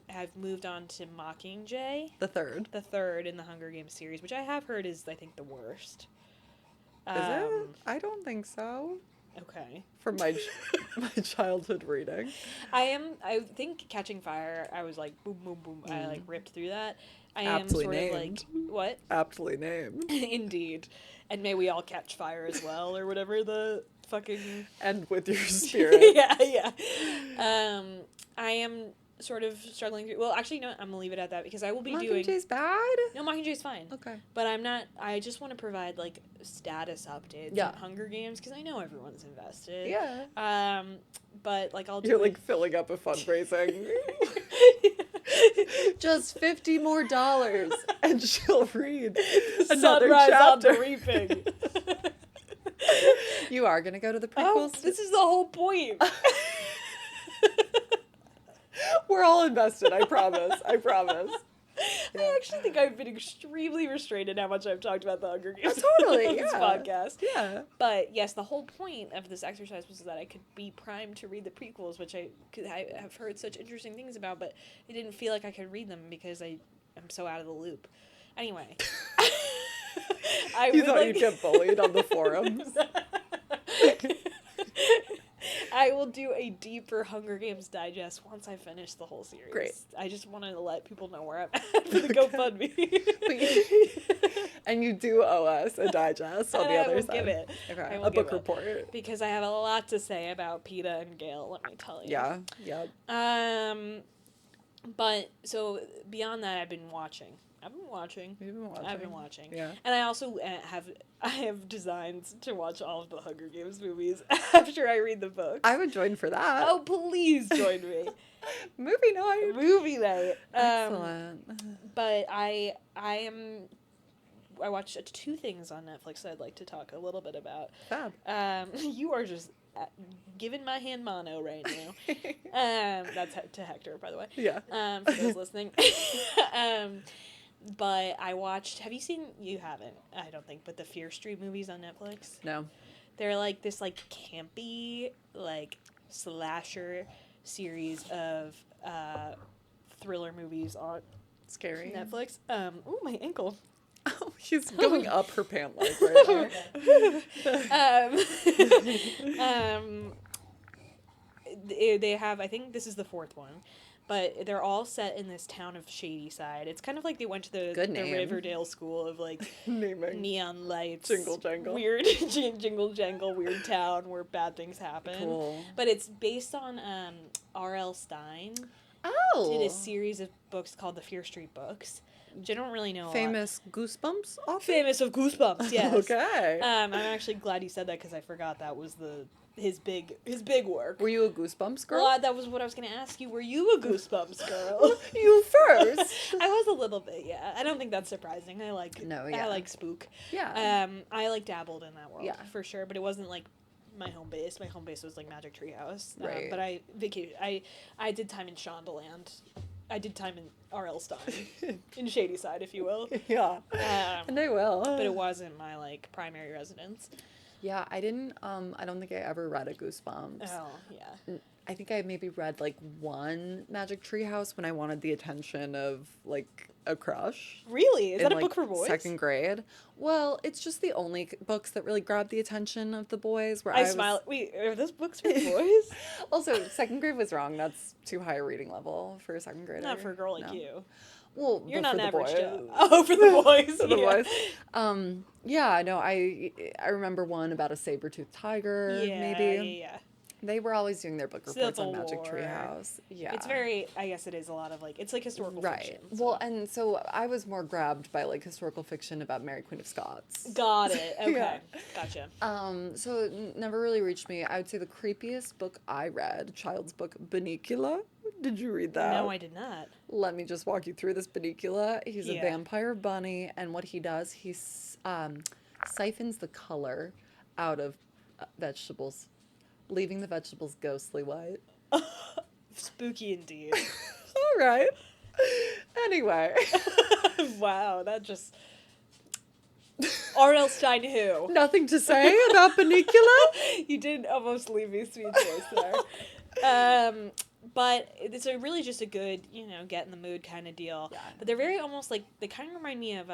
Have moved on to Mockingjay, The third. the third in the Hunger Games series, which I have heard is I think the worst. Is it? I don't think so. Okay. From my childhood reading. I think Catching Fire, I was like boom boom boom. I like ripped through that. I Aptly am sort named. of like what? Aptly named. Indeed. And may we all catch fire as well, or whatever the fucking And with your spirit. yeah. I am sort of struggling through. Well, actually, no, I'm gonna leave it at that because I will be doing. Mockingjay's bad? No, Mockingjay's fine. Okay. But I'm not. I just want to provide like status updates Yeah. on Hunger Games because I know everyone's invested. Yeah. But like I'll do. You're like filling up a fundraising. Just $50 more and she'll read another Sunrise chapter. on the Reaping. You are gonna go to the Oh, prequels? this is the whole point. We're all invested, I promise. I promise. I actually think I've been extremely restrained in how much I've talked about the Hunger Games Totally, on this yeah. podcast. Yeah. But yes, the whole point of this exercise was that I could be primed to read the prequels, which I have heard such interesting things about, but I didn't feel like I could read them because I am so out of the loop. Anyway. You thought you'd get bullied on the forums? I will do a deeper Hunger Games digest once I finish the whole series. Great. I just want to let people know where I'm at for the GoFundMe. And you do owe us a digest on And the I other will side. give it. Okay. I will A book give it. report. Because I have a lot to say about PETA and Gale, let me tell you. Yeah. Yep. But so beyond that, I've been watching. You've been watching. I've been watching. Yeah. And I also have designs to watch all of the Hunger Games movies after I read the book. I would join for that. Oh, please join me. Movie night. Movie night. Excellent. But I watched 2 things on Netflix that I'd like to talk a little bit about. Fab. You are just giving my hand mono right now. That's to Hector, by the way. Yeah. For those listening. But I watched. Have you seen? You haven't, I don't think. But the Fear Street movies on Netflix. No. They're like this like campy like slasher series of thriller movies on Scary. Netflix. Ooh, my ankle. Oh, she's going up her pant leg right now. They have. I think this is the 4th one. But they're all set in this town of Shadyside. It's kind of like they went to the Riverdale school of like Naming. neon lights, Jingle jangle. weird jingle jangle, weird town where bad things happen. Cool. But it's based on R.L. Stein. Oh. Did a series of books called the Fear Street books, which I don't really know. Famous Goosebumps author? Famous of Goosebumps. Yes. Okay. I'm actually glad you said that because I forgot that was his big work. Were you a Goosebumps girl? Well, that was what I was going to ask you. Were you a Goosebumps girl? You first. I was a little bit, yeah. I don't think that's surprising. I like spook. Yeah. I like dabbled in that world, Yeah. for sure, but it wasn't like my home base. My home base was like Magic Tree House. Right. But I did time in Shondaland I did time in R.L. Stein, in Shadyside, if you will. Yeah. And I will. But it wasn't my, like, primary residence. Yeah, I didn't, I don't think I ever read a Goosebumps. Oh, yeah. I think I maybe read, like, one Magic Tree House when I wanted the attention of, like, a crush. Really? Is in, that a like, book for boys? Second grade. Well, it's just the only books that really grabbed the attention of the boys. Where I was... smile. Wait, are those books for boys? Also, second grade was wrong. That's too high a reading level for a second grader. Not for a girl like No. you. Well, You're but not for an the average boys. Joe. Oh, for the boys. For the yeah. boys. Yeah, no, I remember one about a saber-toothed tiger, Yeah, maybe. yeah. They were always doing their book So reports that's on a Magic lore. Tree House. Yeah. It's very, I guess it is a lot of, like, it's like historical right. fiction. Well, and so I was more grabbed by, like, historical fiction about Mary Queen of Scots. Got it. Okay. Yeah. Gotcha. So it never really reached me. I would say the creepiest book I read, child's book, Bunnicula. Did you read that? No, I did not. Let me just walk you through this Bunnicula. He's a Yeah. vampire bunny, and what he does, he siphons the color out of vegetables, leaving the vegetables ghostly white. Spooky indeed. All right. Anyway. Wow, that just... R.L. Stein who? Nothing to say about Bunnicula? You did almost leave me speechless there. But it's a really just a good, get in the mood kind of deal. Yeah. But they're very almost like, they kind of remind me of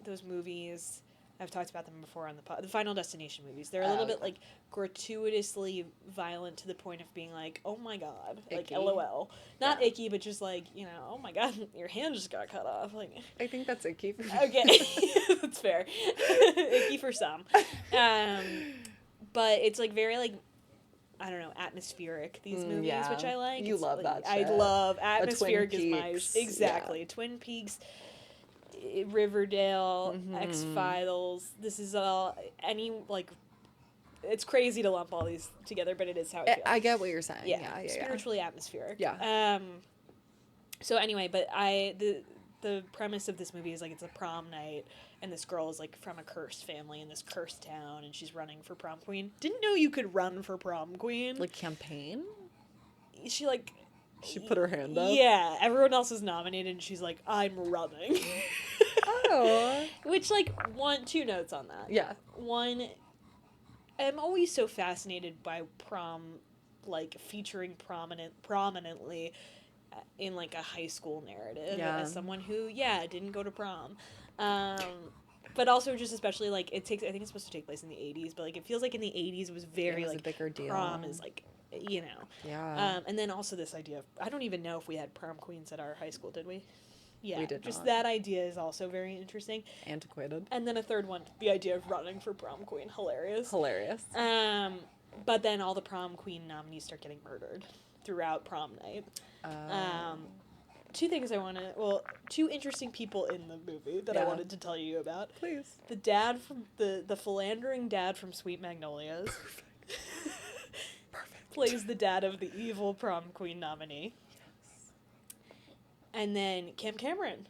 those movies. I've talked about them before on the Final Destination movies. They're a little bit, like, gratuitously violent to the point of being like, oh my god, like, Icky. LOL. Not Yeah. icky, but just like, oh my god, your hand just got cut off. Like, I think that's icky for me. okay, that's fair. Icky for some. But it's, like, very, like, I don't know, atmospheric, these movies, yeah. which I like. You It's, love like, that I shit. love atmospheric is Twin my... Peaks, Exactly. yeah. Twin Peaks, Riverdale, Mm-hmm. X-Files. This is all... Like... It's crazy to lump all these together, but it is how I feel. I get what you're saying. Yeah, Yeah. spiritually atmospheric. Yeah. So anyway, but the premise of this movie is, like, it's a prom night, and this girl is, like, from a cursed family in this cursed town, and she's running for prom queen. Didn't know you could run for prom queen. Like campaign? She, like... She put her hand up? Yeah, everyone else is nominated, and she's like, I'm running. Oh. Which, like, two notes on that. Yeah. One, I'm always so fascinated by prom, like, featuring prominently in, like, a high school narrative as someone who, didn't go to prom. But also just especially, like, I think it's supposed to take place in the 80s, but, like, it feels like in the 80s it was very, It was like, a bigger deal. prom is, like, Yeah. and then also this idea of, I don't even know if we had prom queens at our high school, did we? Yeah. We did just not. that idea is also very interesting. Antiquated. And then a third one, the idea of running for prom queen, hilarious. Hilarious. But then all the prom queen nominees start getting murdered throughout prom night. Two things two interesting people in the movie that I wanted to tell you about. Please. The dad from the philandering dad from Sweet Magnolias. Perfect. Plays the dad of the evil prom queen nominee. Yes. And then Cam Cameron.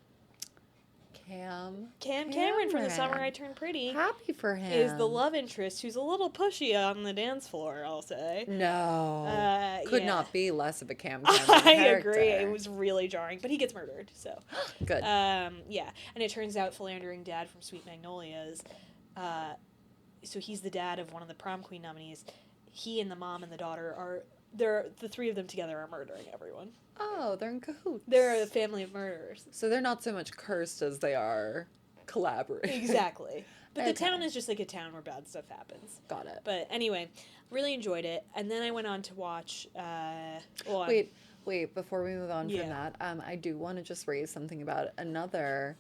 Cam Cameron from The Summer I Turned Pretty. Happy for him. Is the love interest who's a little pushy on the dance floor, I'll say. No. Could yeah. not be less of a Cam Cameron I character. agree. It was really jarring, but he gets murdered, so. Good. Yeah. And it turns out philandering dad from Sweet Magnolias, so he's the dad of one of the prom queen nominees. He and the mom and the daughter the three of them together are murdering everyone. Oh, they're in cahoots. They're a family of murderers. So they're not so much cursed as they are collaborating. Exactly. But the Okay. town is just like a town where bad stuff happens. Got it. But anyway, really enjoyed it. And then I went on to watch... Wait, before we move on Yeah. from that, I do want to just raise something about another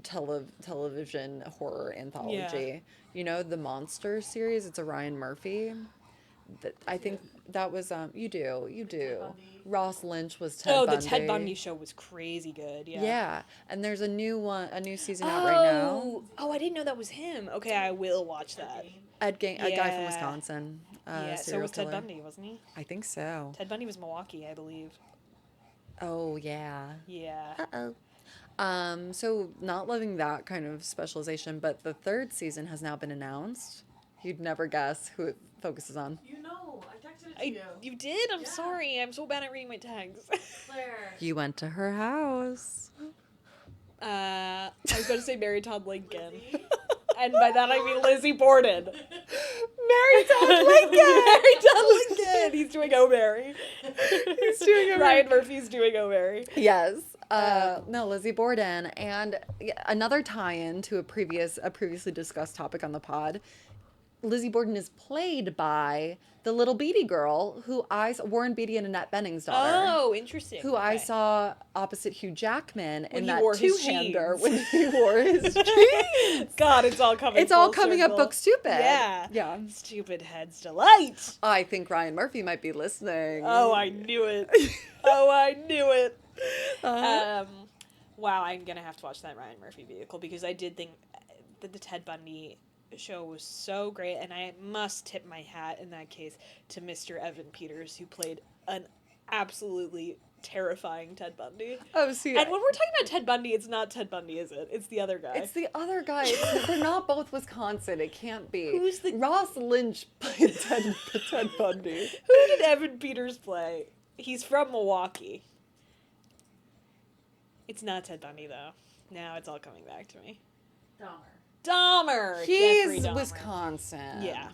television horror anthology. You know, the Monster series? It's a Ryan Murphy. I think that was, you do. Ross Lynch was Ted Bundy. the Ted Bundy show was crazy good, yeah. Yeah, and there's a new season out right now. Oh, I didn't know that was him. Okay, I will watch that. A guy from Yeah. Wisconsin. Yeah, so serial was Ted killer. Bundy, wasn't he? I think so. Ted Bundy was Milwaukee, I believe. Oh, yeah. Yeah. Uh-oh. So not loving that kind of specialization, but the third season has now been announced. You'd never guess who it focuses on. You know, I texted it to I you. you did. I'm Yeah. sorry. I'm so bad at reading my texts. Claire. You went to her house. I was going to say Mary Todd Lincoln, Lizzie. and by that I mean Lizzie Borden. Mary Todd Lincoln. Mary Todd Lincoln. He's doing Oh Mary. He's doing Oh Mary. Ryan Murphy's doing Oh Mary. Yes. No, Lizzie Borden, and another tie-in to a previously discussed topic on the pod. Lizzie Borden is played by the little Beatty girl Warren Beatty and Annette Benning's daughter. Oh, interesting. Who I Okay. saw opposite Hugh Jackman in he that wore his two-hander jeans. when he wore his jeans. God, it's all coming. It's all full coming up circle. book stupid. Yeah. Yeah. Stupid head's delight. I think Ryan Murphy might be listening. Oh, I knew it. Oh, I knew it. Uh-huh. Wow, I'm gonna have to watch that Ryan Murphy vehicle because I did think that the Ted Bundy show was so great, and I must tip my hat in that case to Mr. Evan Peters, who played an absolutely terrifying Ted Bundy. Oh, see, And when we're talking about Ted Bundy, it's not Ted Bundy, is it? It's the other guy. it's the other guy. They're not both Wisconsin. It can't be. Who's the- Ross Lynch played Ted Bundy. Who did Evan Peters play? He's from Milwaukee. It's not Ted Bundy, though. Now it's all coming back to me. Dahmer. Jeffrey He's Dahmer. Wisconsin. Yeah.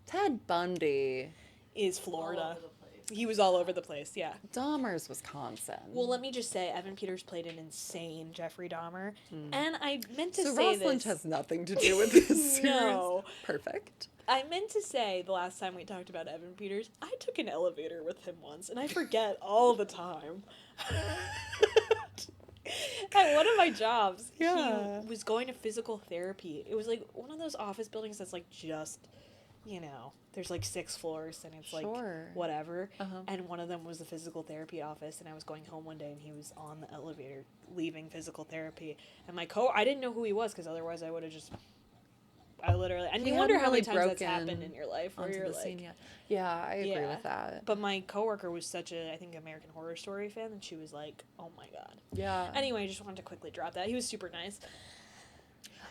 Ted Bundy. Is All Florida. over the place. He was all over the place, yeah. Dahmer's Wisconsin. Well, let me just say, Evan Peters played an insane Jeffrey Dahmer. And I meant to so say Ross this. Lynch has nothing to do with this series. No. Perfect. I meant to say the last time we talked about Evan Peters, I took an elevator with him once, and I forget all the time. At one of my jobs, Yeah. he was going to physical therapy. It was like one of those office buildings that's like just, there's like 6 floors and it's like Sure. whatever. Uh-huh. And one of them was the physical therapy office, and I was going home one day and he was on the elevator leaving physical therapy. And I didn't know who he was because otherwise I would have just. And He you wonder hadn't how many really times that's broken happened in your life where Onto you're the like, scene yet. Yeah, I agree Yeah. with that. but my coworker was such a, I think, American Horror Story fan, and she was like, oh my God. Yeah. Anyway, I just wanted to quickly drop that. He was super nice.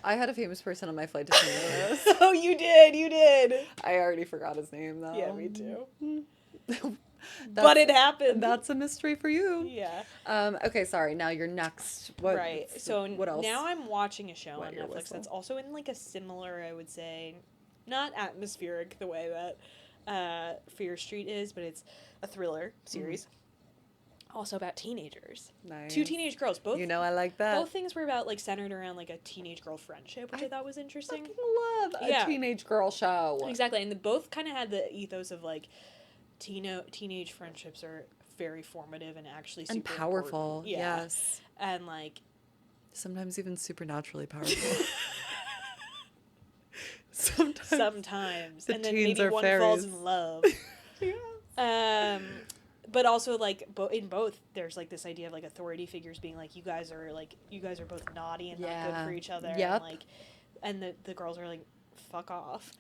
I had a famous person on my flight to St. Louis. Oh, you did. I already forgot his name though. Yeah, me too. That's- But it happened. That's a mystery for you. Yeah. Okay, sorry. Now you're next. What? Right. So what else? now I'm watching a show Wet on your Netflix whistle. that's also in like a similar, I would say, not atmospheric the way that Fear Street is, but it's a thriller series. Also about teenagers. Nice. 2 teenage girls. Both. You know I like that. Both things were about like centered around like a teenage girl friendship, which I thought was interesting. fucking love a Yeah. teenage girl show. Exactly, and they both kind of had the ethos of like teenage friendships are very formative and actually super And powerful. important. Yeah. Yes. And like Sometimes even supernaturally powerful. Sometimes. sometimes, The and then teens maybe are one falls fairies. in love. Yeah. But also like in both, there's like this idea of like authority figures being like, you guys are both naughty and not good Yeah. for each other. Yep. And the girls are like, fuck off.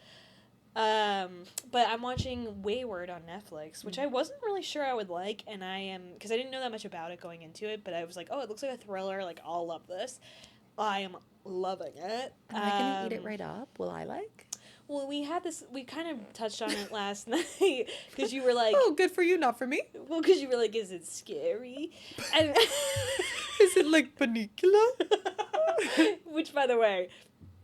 But I'm watching Wayward on Netflix, which I wasn't really sure I would like, and I am, because I didn't know that much about it going into it, but I was like, oh, it looks like a thriller, like, I'll love this. I am loving it. Am I gonna eat it right up? Will I like? Well, we kind of touched on it last night, because you were like, Oh, good for you, not for me. well, because you were like, is it scary? And Is it like Panicula? which, by the way,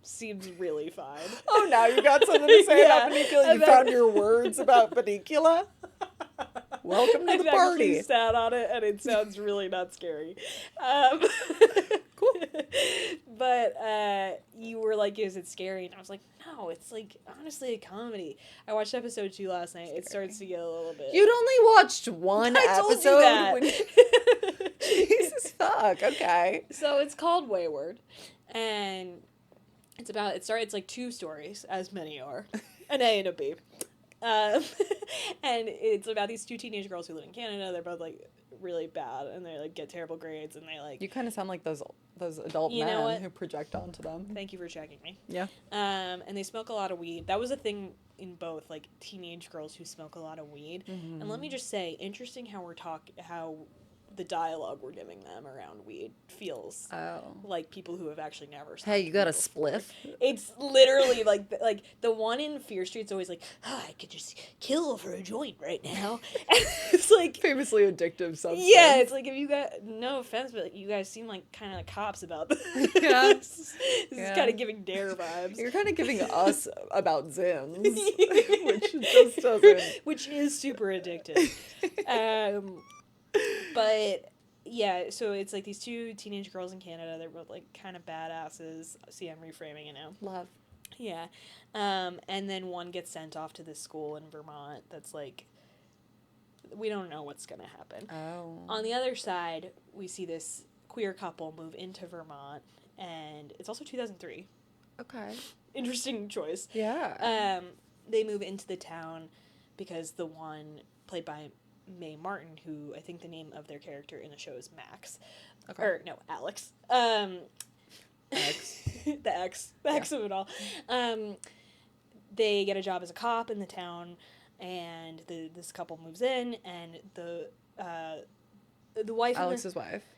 seems really fine. Oh, now you got something to say Yeah, about Panicula. You about- found your words about Panicula. Welcome to I've the party. actually sat on it, and it sounds really not scary. Cool. But you were like, is it scary? And I was like, no, it's like, honestly, a comedy. I watched episode 2 last night. It starts to get a little bit... You'd only watched one I told episode. you that. When... Jesus fuck. Okay. So it's called Wayward, and it's like 2 stories, as many are, an A and a B. And it's about these 2 teenage girls who live in Canada. They're both like really bad, and they like get terrible grades, and they like. You kind of sound like those adult You know men what? who project onto them. Thank you for checking me. Yeah. And they smoke a lot of weed. That was a thing in both, like teenage girls who smoke a lot of weed. Mm-hmm. And let me just say, interesting how the dialogue we're giving them around weed feels like people who have actually never smoked Hey, you got a weed before. spliff? It's literally like the one in Fear Street's always like, I could just kill for a joint right now. And it's like Famously addictive substance. Yeah, it's like if you got no offense, but like, you guys seem like kind of like cops about this. Yeah. This is kind of giving Dare vibes. You're kind of giving us about Zims, which just doesn't. Which is super addictive. But yeah, so it's like these two teenage girls in Canada. They're both like kind of badasses. See, I'm reframing it now. Love. Yeah. And then one gets sent off to this school in Vermont that's like, we don't know what's going to happen. Oh. On the other side, we see this queer couple move into Vermont, and it's also 2003. Okay. Interesting choice. Yeah. They move into the town because the one played by Mae Martin, who I think the name of their character in the show is Max. Okay. Or, no, Alex. X. The X of it all. They get a job as a cop in the town, and this couple moves in, and the wife...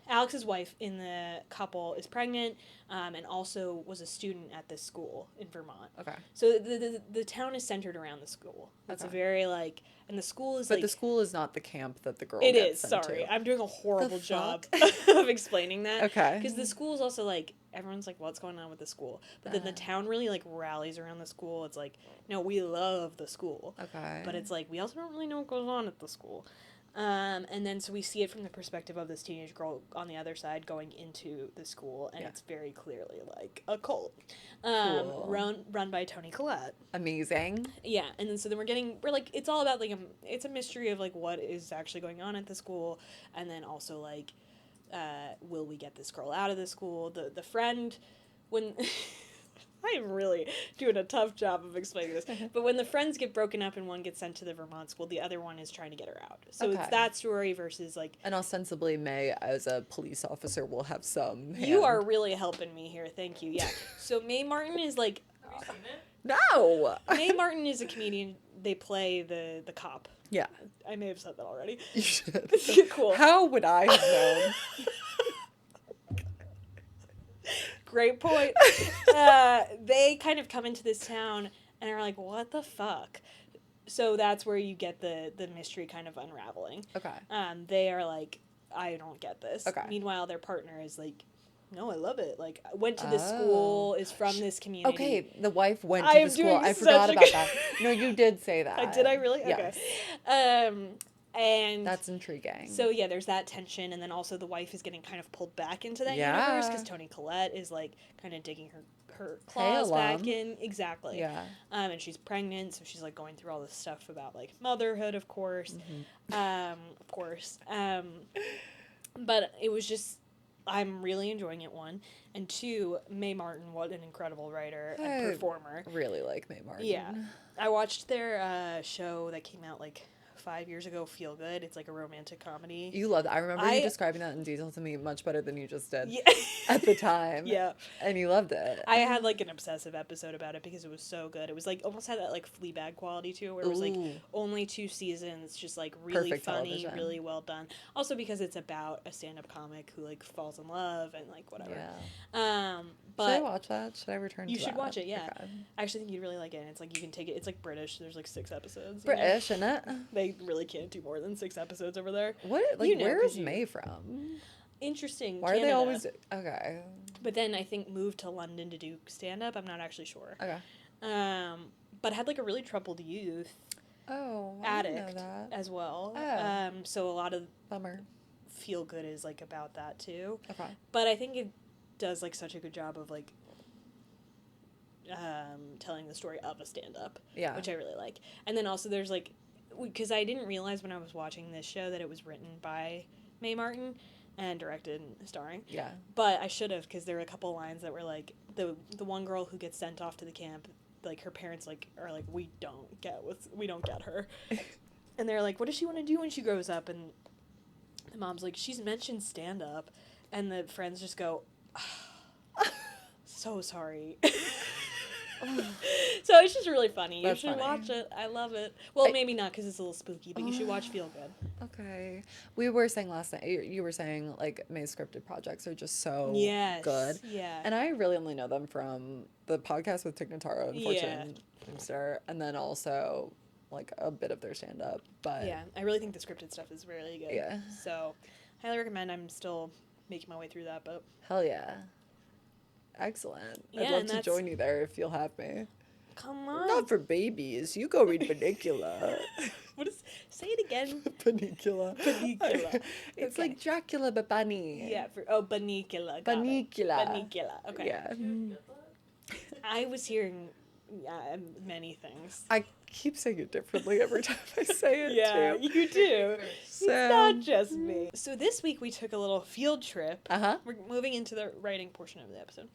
Alex's wife in the couple is pregnant, and also was a student at this school in Vermont. Okay. So the town is centered around the school. It's a very, like... And the school is, But like... the school is not the camp that the girl It gets is, sent sorry. to. I'm doing a horrible The job fuck? of explaining that. Okay. Because the school is also, like... Everyone's like, what's going on with the school? But then the town really, like, rallies around the school. It's like, no, we love the school. Okay. But it's like, we also don't really know what goes on at the school. And then so we see it from the perspective of this teenage girl on the other side going into the school, and it's very clearly like a cult. Cool. Run by Toni Collette. Amazing. Yeah, and then so then we're like, it's all about like it's a mystery of like what is actually going on at the school, and then also like, will we get this girl out of the school? The friend, when I'm really doing a tough job of explaining this. But when the friends get broken up and one gets sent to the Vermont school, the other one is trying to get her out. So it's that story versus like... And ostensibly, May, as a police officer, will have some hand. You are really helping me here. Thank you. Yeah. So Mae Martin is like... Have you seen it? No! Mae Martin is a comedian. They play the cop. Yeah. I may have said that already. You should. Cool. How would I have known? Great point. They kind of come into this town and are like, what the fuck? So that's where you get the mystery kind of unraveling. Okay. They are like, I don't get this. Okay. Meanwhile, their partner is like, no, I love it. Like, I went to this school, is from this community. Okay, the wife went I to am the school. doing I such forgot a about good- that. No, you did say that. Did I really? Yes. Okay. And That's intriguing. so yeah, there's that tension, and then also the wife is getting kind of pulled back into that Yeah. universe because Toni Collette is like kind of digging her claws back alum. in. Exactly. Yeah. And she's pregnant, so she's like going through all this stuff about like motherhood, of course. Of course. But it was just, I'm really enjoying it, one. And two, Mae Martin, what an incredible writer and performer. Really like Mae Martin. Yeah. I watched their show that came out like 5 years ago, Feel Good. It's like a romantic comedy. You loved it. I remember you describing that in detail to me much better than you just did Yeah. at the time. Yeah. And you loved it. I had like an obsessive episode about it because it was so good. It was like almost had that like Fleabag quality to it, where it was like Ooh. only 2 seasons, just like really Perfect funny, television. really well done. Also because it's about a stand-up comic who like falls in love and like whatever. Yeah. But should I watch that? Should I return to you that? should watch it, yeah. Okay. I actually think you'd really like it. And it's like you can take it. It's like British. There's like 6 episodes. British, isn't it? They really can't do more than 6 episodes over there. What? Like, You know, where 'cause is you- May from? Interesting. Why are they Canada. always... Okay. But then I think moved to London to do stand-up. I'm not actually sure. Okay. But had like a really troubled youth. Oh, I didn't Addict know that. as well. Oh. So a lot of Bummer. Feel Good is like about that too. Okay. But I think it does like such a good job of like telling the story of a stand-up. Yeah. Which I really like. And then also there's like, because I didn't realize when I was watching this show that it was written by Mae Martin and directed and starring. Yeah. But I should have, because there were a couple lines that were like, the one girl who gets sent off to the camp, like her parents like are like, we don't get her. And they're like, what does she want to do when she grows up? And the mom's like, she's mentioned stand-up. And the friends just go, so sorry. So it's just really funny. You That's should funny. watch it. I love it. Well, maybe not because it's a little spooky, but you should watch Feel Good. Okay. We were saying last night, you were saying like May's scripted projects are just so Yes. good. Yeah. And I really only know them from the podcast with Tig Notaro and Fortune Star, and then also like a bit of their stand up. But Yeah, I really think the scripted stuff is really good. Yeah. So, highly recommend. I'm still making my way through that, but hell yeah. Excellent. Yeah, I'd love and to that's- join you there if you'll have me. come on. Not for babies. You go read Panicula. What is? Say it again. Panicula. Panicula. It's Okay. like Dracula but bunny. Yeah. Banicula. got it. Panicula. Banicula. Okay. Yeah. I was hearing many things. I keep saying it differently every time I say it Yeah, too. you do. So- It's not just me. So this week we took a little field trip. Uh-huh. We're moving into the writing portion of the episode.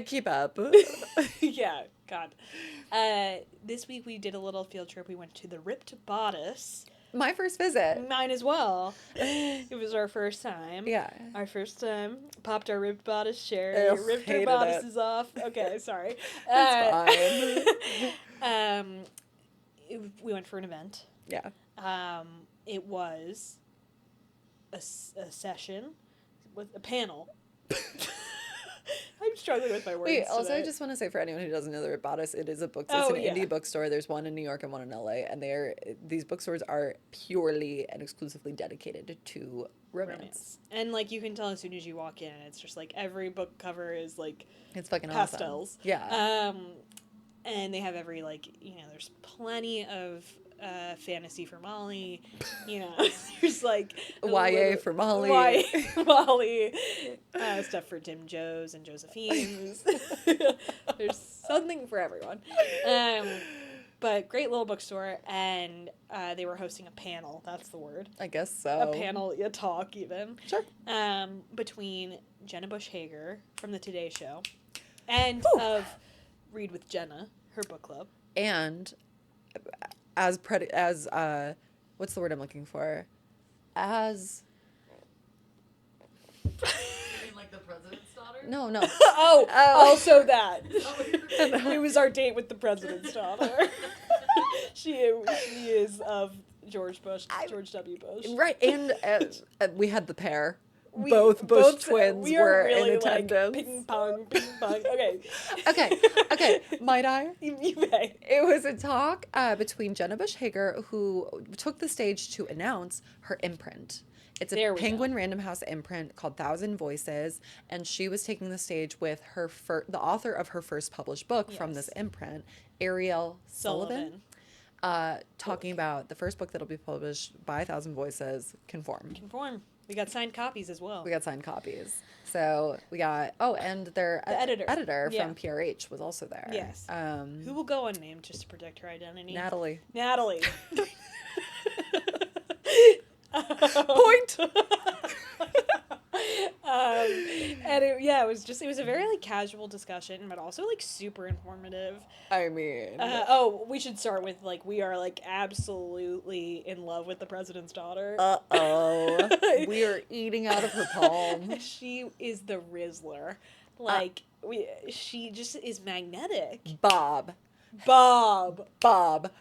Keep up. Yeah, God. This week we did a little field trip. We went to the Ripped Bodice. My first visit. Mine as well. It was our first time. Yeah. Our first time. Popped our Ripped Bodice cherry. Ugh, ripped our hated bodices off. Okay, sorry. It's fine. We went for an event. Yeah. It was a session with a panel. I'm struggling with my words. Wait, also I today. just want to say for anyone who doesn't know the Ripped Bodice, it is a book. It's Oh, an yeah. indie bookstore. There's one in New York and one in LA, and these bookstores are purely and exclusively dedicated to romance. And like you can tell as soon as you walk in, it's just like every book cover is like It's fucking pastels. awesome. Yeah. And they have every like there's plenty of fantasy for Molly. There's like YA for Molly. YA for Molly. Stuff for Tim Joes and Josephine's. There's something for everyone. But great little bookstore, and they were hosting a panel. That's the word. I guess so. A panel, a talk even. Sure. Between Jenna Bush Hager from the Today Show, and of Read with Jenna, her book club. And what's the word I'm looking for? As You mean like the president's daughter? no. Also that. It was our date with the president's daughter. She is of George W. Bush. Right, and we had the pair. Both Bush twins we were really in attendance. Like, ping pong, ping pong. Okay. Okay. Might I? You may. It was a talk between Jenna Bush Hager, who took the stage to announce her imprint. It's There a we Penguin Random House imprint called Thousand Voices, and she was taking the stage with the author of her first published book from this imprint, Ariel Sullivan. Talking about the first book that'll be published by Thousand Voices, Conform. We got signed copies as well. We got signed copies. So we got, and their editor Yeah. from PRH was also there. Yes. Who will go unnamed just to protect her identity? Natalie. Point. And it was a very like casual discussion, but also like super informative. I mean. We should start with like we are like absolutely in love with the president's daughter. We are eating out of her palm. She is the Rizzler. Like she just is magnetic. Bob. Bob.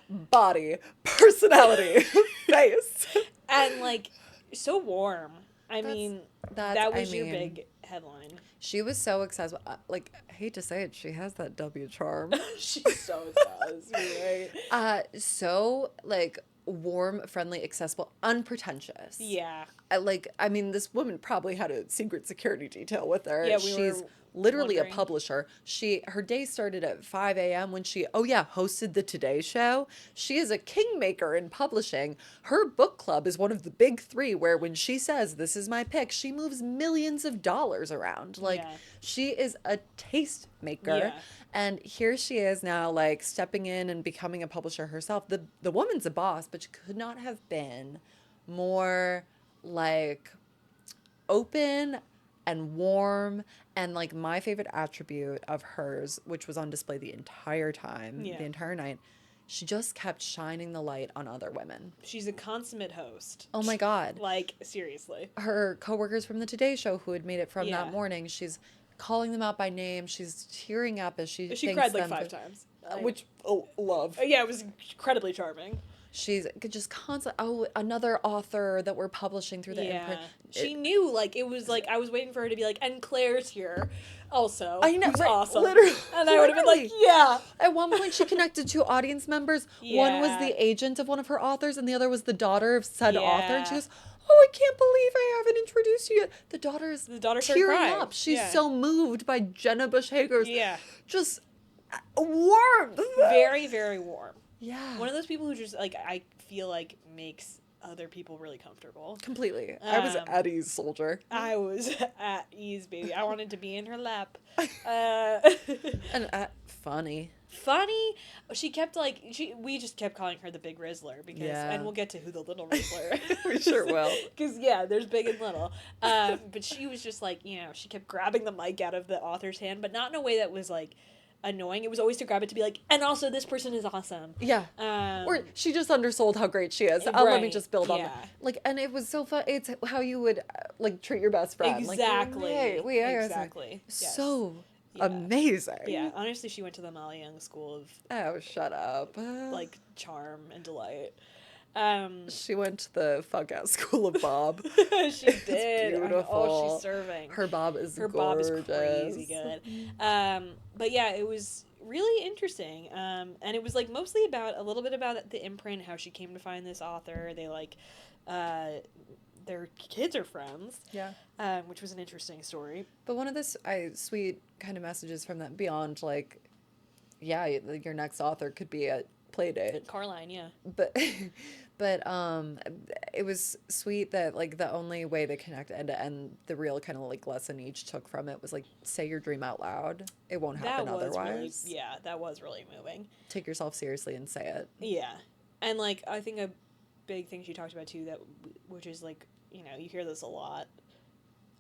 Body. Personality. Face. And like so warm. I mean, that was your mean, big headline. She was so accessible. Like, I hate to say it, she has that W charm. She so does. You're right. So like warm, friendly, accessible, unpretentious. Yeah. This woman probably had a secret security detail with her. Yeah, She's literally wondering. a publisher. Her day started at 5 a.m. when she hosted the Today Show. She is a kingmaker in publishing. Her book club is one of the big three where when she says this is my pick, she moves millions of dollars around. She is a taste maker. Yeah. And here she is now like stepping in and becoming a publisher herself. The woman's a boss, but she could not have been more like open and warm, and like my favorite attribute of hers, which was on display the entire time, the entire night, she just kept shining the light on other women. She's a consummate host. Oh my God. Like, seriously. Her coworkers from the Today Show who had made it from that morning, she's calling them out by name. She's tearing up as she She thanks cried like them 5 for- times. which love. Yeah, it was incredibly charming. She's just constant. Oh, another author that we're publishing through the imprint. She knew, like, it was like, I was waiting for her to be like, and Claire's here also. I know, who's right, awesome. literally- And I would have been like, literally. yeah. At one point, she connected 2 audience members. One was Yeah. the agent of one of her authors, and the other was the daughter of said author. And she Yeah. goes, "Oh, I can't believe I haven't introduced you yet." The daughter started tearing crying. up. She's Yeah. so moved by Jenna Bush Hager's Yeah. just warmth. Very, very warm. Yeah. One of those people who just, like, I feel like makes other people really comfortable. Completely. I was Um, Eddie's soldier. I was at ease, baby. I wanted to be in her lap. And funny. Funny. She kept like we just kept calling her the Big Rizzler because, Yeah. and we'll get to who the Little Rizzler. We sure will. Because there's big and little. But she was just like, she kept grabbing the mic out of the author's hand, but not in a way that was like annoying. It was always to grab it to be like, and also this person is awesome. Yeah. Or she just undersold how great she is. Let me Right, just build on yeah. that. Like, and it was so fun. It's how you would like treat your best friend. Exactly. Like, hey, we are Exactly. Yes. so Yeah. amazing. Yeah, honestly, she went to the Molly Young School of Oh, shut up. like charm and delight. She went to the fuck out school of Bob. She did. beautiful. Oh, she's serving. Her Bob is Her gorgeous. Bob is crazy good. But yeah, it was really interesting. And it was like mostly about a little bit about the imprint, how she came to find this author. They like their kids are friends. Yeah. Which was an interesting story. But one of the sweet kind of messages from that beyond like, yeah, your next author could be a play date. Carline, yeah. But it was sweet that like the only way they connected and the real kind of like lesson each took from it was like say your dream out loud. It won't happen That was otherwise. really, that was really moving. Take yourself seriously and say it. Yeah. And like I think a big thing she talked about too which is like, you hear this a lot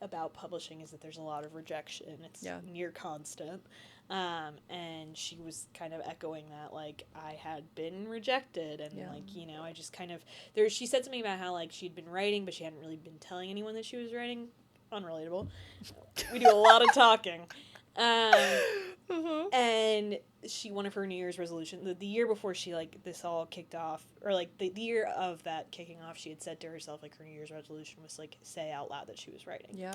about publishing is that there's a lot of rejection. It's near constant. And she was kind of echoing that, like, I had been rejected and like, I just kind of she said something about how like she'd been writing but she hadn't really been telling anyone that she was writing. Unrelatable. We do a lot of talking. And one of her New Year's resolution, the year before she like this all kicked off, or like the year of that kicking off, she had said to herself like her New Year's resolution was like say out loud that she was writing. Yeah.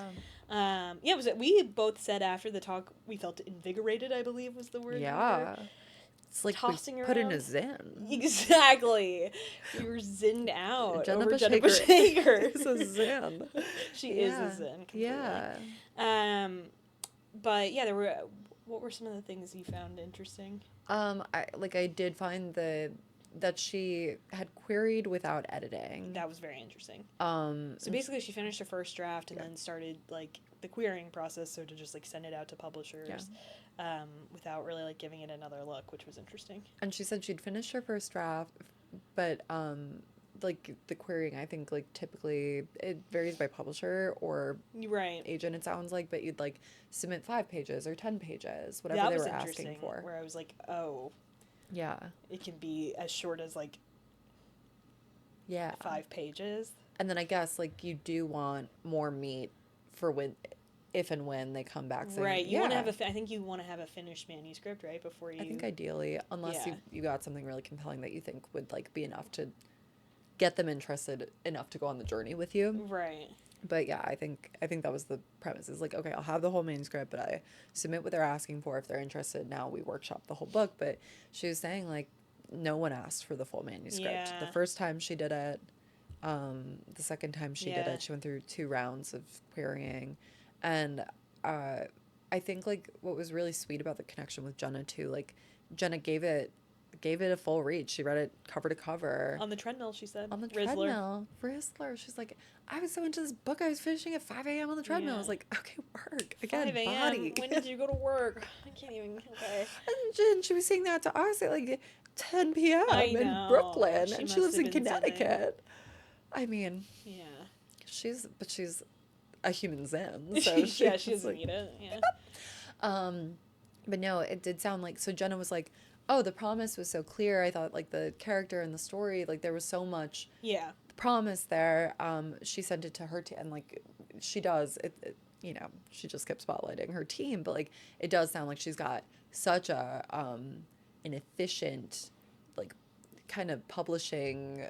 It was we both said after the talk we felt invigorated, I believe was the word. Yeah. It's like tossing we put in around. a zen. Exactly. We were zinned out. Jenna over Bush Jenna Hager Bush Hager. is a zen. She is a zen. Completely. Yeah. But yeah, what were some of the things you found interesting? I did find that she had queried without editing. That was very interesting. So basically she finished her first draft and then started like the querying process, so to just like send it out to publishers without really like giving it another look, which was interesting. And she said she'd finished her first draft, but like the querying, I think like typically it varies by publisher or agent, it sounds like, but you'd like submit 5 pages or 10 pages, whatever they were asking for. Where I was like, oh, yeah, it can be as short as like 5 pages. And then I guess like you do want more meat for if and when they come back saying, right, you want to have I think you want to have a finished manuscript, right, before you... I think ideally, unless you got something really compelling that you think would like be enough to get them interested enough to go on the journey with you. Right. But yeah, I think that was the premise. Is like, okay, I'll have the whole manuscript, but I submit what they're asking for. If they're interested, now we workshop the whole book. But she was saying like, no one asked for the full manuscript. Yeah. The first time she did it, the second time she did it, she went through 2 rounds of querying, and I think like what was really sweet about the connection with Jenna too, like Jenna gave it a full read. She read it cover to cover. On the treadmill, she said. On the treadmill. Rizzler. She's like, I was so into this book, I was finishing at 5 a.m. on the treadmill. I was like, okay, work. Again, 5 a.m. body. When did you go to work? I can't even, okay. And Jen, she was saying that to us at like 10 p.m. in Brooklyn. And she lives in Connecticut. I mean, yeah. She's a human zen. So she doesn't need it. Yeah. But no, it did sound like, so Jenna was like, oh, the promise was so clear. I thought like the character and the story, like there was so much promise there. She sent it to her and like she does it she just kept spotlighting her team, but like it does sound like she's got such a an efficient like kind of publishing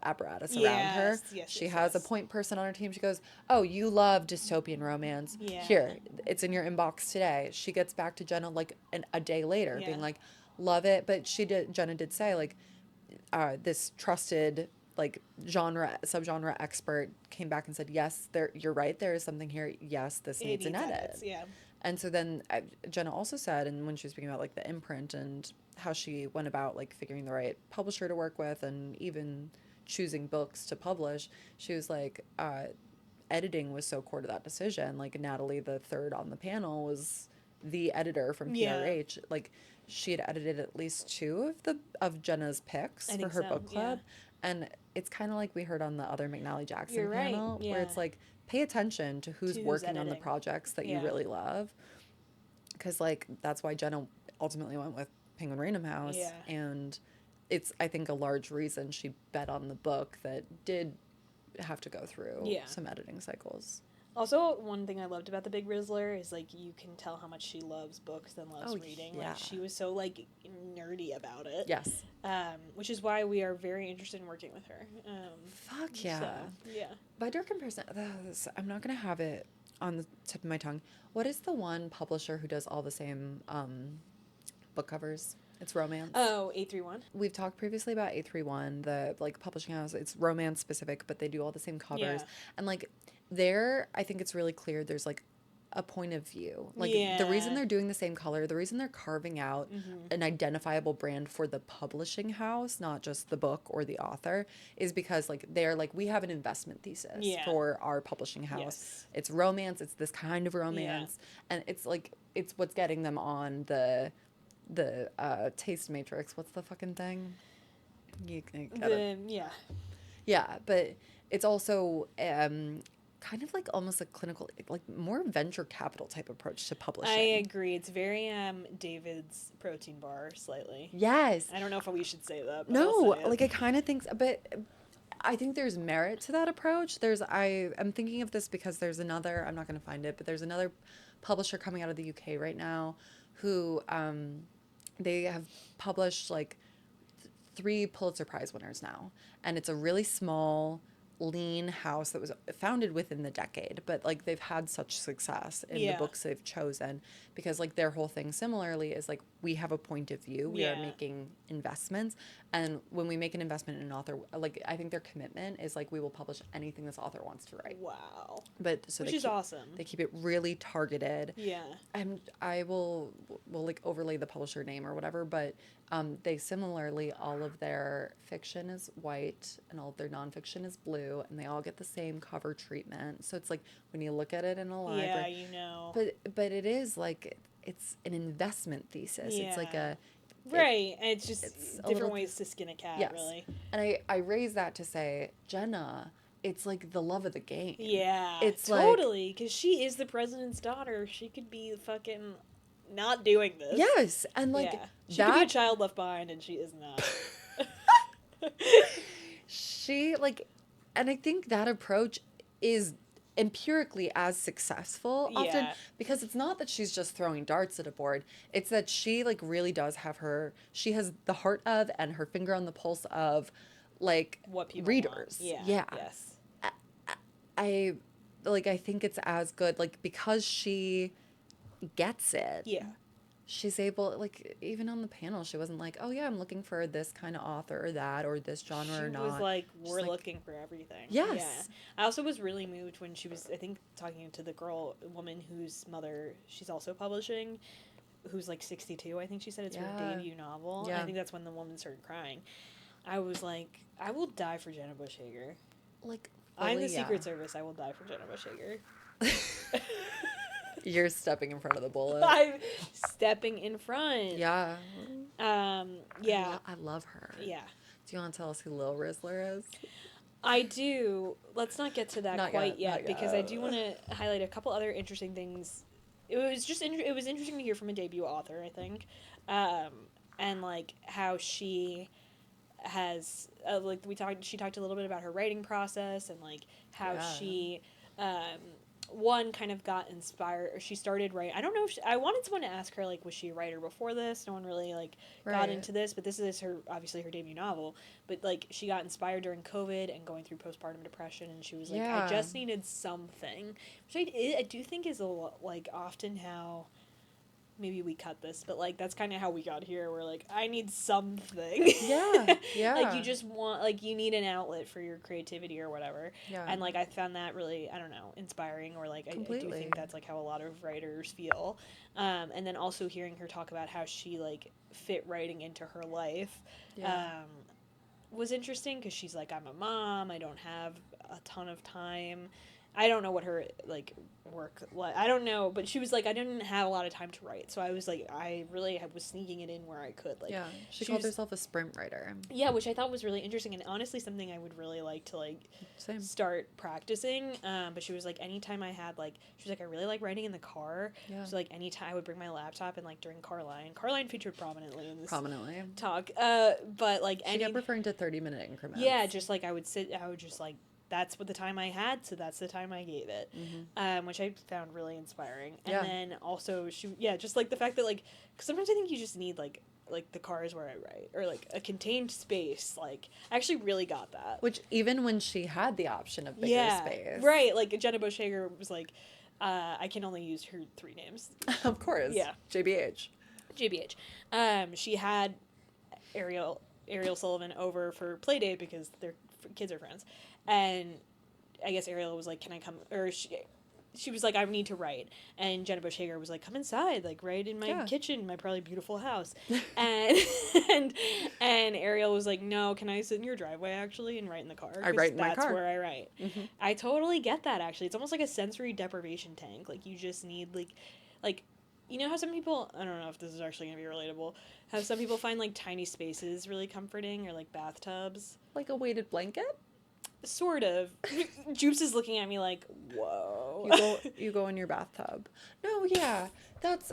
apparatus around her. She has a point person on her team. She goes, "Oh, you love dystopian romance. Yeah. Here, it's in your inbox today." She gets back to Jenna like a day later, being like, "Love it." But Jenna did say like this trusted like subgenre expert came back and said, "Yes, you're right. There is something here. Yes, this needs an edit." Yeah. And so then Jenna also said, and when she was speaking about like the imprint and how she went about like figuring the right publisher to work with and even choosing books to publish, she was like, editing was so core to that decision. Like Natalie, the third on the panel, was the editor from PRH. Like she had edited at least 2 of Jenna's picks for her book club. And it's kind of like we heard on the other McNally Jackson panel, where it's like, pay attention to who's working on the projects that you really love. Because, like, that's why Jenna ultimately went with Penguin Random House. Yeah. And it's, I think, a large reason she bet on the book that did have to go through some editing cycles. Also, one thing I loved about the Big Rizzler is, like, you can tell how much she loves books and loves reading. Yeah. Like, she was so, like, nerdy about it. Yes. Which is why we are very interested in working with her. Fuck yeah. So, yeah. By direct comparison, I'm not going to have it on the tip of my tongue. What is the one publisher who does all the same book covers? It's romance. Oh, 831. We've talked previously about 831, the like publishing house. It's romance specific, but they do all the same covers. And like there, I think it's really clear there's like a point of view. Like the reason they're doing the same color, the reason they're carving out an identifiable brand for the publishing house, not just the book or the author, is because like they're like, we have an investment thesis for our publishing house. It's romance. It's this kind of romance. And it's like, it's what's getting them on the taste matrix. What's the fucking thing? Yeah, but it's also kind of like almost a clinical, like more venture capital type approach to publishing. I agree. It's very David's protein bar slightly. Yes. I don't know if we should say that. But no, like I kind of think, but I think there's merit to that approach. I'm thinking of this because there's another, I'm not going to find it, but there's another publisher coming out of the UK right now who they have published like 3 Pulitzer Prize winners now. And it's a really small, lean house that was founded within the decade, but like they've had such success in the books they've chosen because like their whole thing similarly is like, we have a point of view, we are making investments, and when we make an investment in an author, like I think their commitment is like, we will publish anything this author wants to write. Wow. But so which is awesome. They keep it really targeted. Yeah. And I will like overlay the publisher name or whatever, but they similarly, all of their fiction is white and all of their nonfiction is blue, and they all get the same cover treatment. So it's like when you look at it in a library. Yeah, you know. But it is like, it's an investment thesis. Yeah. It's like a... Right, and it's just different ways to skin a cat, really. And I raise that to say, Jenna, it's like the love of the game. Yeah, it's totally, because she is the president's daughter. She could be fucking not doing this. Yes, and like she could be a child left behind, and she is not. She like, and I think that approach is empirically as successful often because it's not that she's just throwing darts at a board, it's that she like really does have she has the heart of and her finger on the pulse of like what people readers want. Yes. I think it's as good like because she gets it. She's able, like, even on the panel, she wasn't like, oh, yeah, I'm looking for this kind of author or that or this genre or not. She was like, we're looking for everything. Yes. Yeah. I also was really moved when she was, I think, talking to the woman whose mother she's also publishing, who's like 62. I think she said it's her debut novel. Yeah. I think that's when the woman started crying. I was like, I will die for Jenna Bush Hager. Like, I'm the Secret Service. I will die for Jenna Bush Hager. You're stepping in front of the bullet. I'm stepping in front. Yeah. Yeah. I love her. Yeah. Do you want to tell us who Lil Rizzler is? I do. Let's not get to that not yet because I do want to highlight a couple other interesting things. It was just it was interesting to hear from a debut author, I think, and like how she has she talked a little bit about her writing process and like how she one kind of got inspired, or she started writing. I don't know if I wanted someone to ask her, like, was she a writer before this? No one really, like, got into this, but this is obviously her debut novel. But, like, she got inspired during COVID and going through postpartum depression, and she was like, I just needed something. Which I do think is, like, often how... Maybe we cut this, but, like, that's kind of how we got here. We're like, I need something. Yeah, yeah. Like, you just want, like, you need an outlet for your creativity or whatever. Yeah. And, like, I found that really, I don't know, inspiring, or, like, I do think that's, like, how a lot of writers feel. And then also hearing her talk about how she, like, fit writing into her life was interesting, because she's like, I'm a mom, I don't have a ton of time. I don't know what her, like, work, I don't know, but she was like, I didn't have a lot of time to write, so I was like, I really was sneaking it in where I could, like, she called herself a sprint writer. Yeah, which I thought was really interesting, and honestly something I would really like to, like, start practicing, but she was like, anytime I had, like, she was like, I really like writing in the car, so, like, anytime I would bring my laptop, and, like, during Carline featured prominently in this talk, but, like, she kept referring to 30-minute increments. Yeah, just, like, I would just, like, that's what the time I had, so that's the time I gave it, which I found really inspiring. And then also, just, like, the fact that, like, because sometimes I think you just need, like, the car is where I write, or, like, a contained space, like, I actually really got that. Which, even when she had the option of bigger space. Right, like, Jenna Bush Hager was like, I can only use her 3 names. Of course. Yeah. JBH. She had Ariel Sullivan over for Playdate because their kids are friends. And I guess Ariel was like, can I come? Or she was like, I need to write. And Jenna Bush Hager was like, come inside, like, write in my kitchen, my probably beautiful house. and Ariel was like, no, can I sit in your driveway, actually, and write in the car? I write in my car. That's where I write. Mm-hmm. I totally get that, actually. It's almost like a sensory deprivation tank. Like, you just need, like, you know how some people, I don't know if this is actually going to be relatable, how some people find, like, tiny spaces really comforting, or, like, bathtubs? Like a weighted blanket? Sort of. Jupes is looking at me like, whoa. You go in your bathtub. No, yeah. It's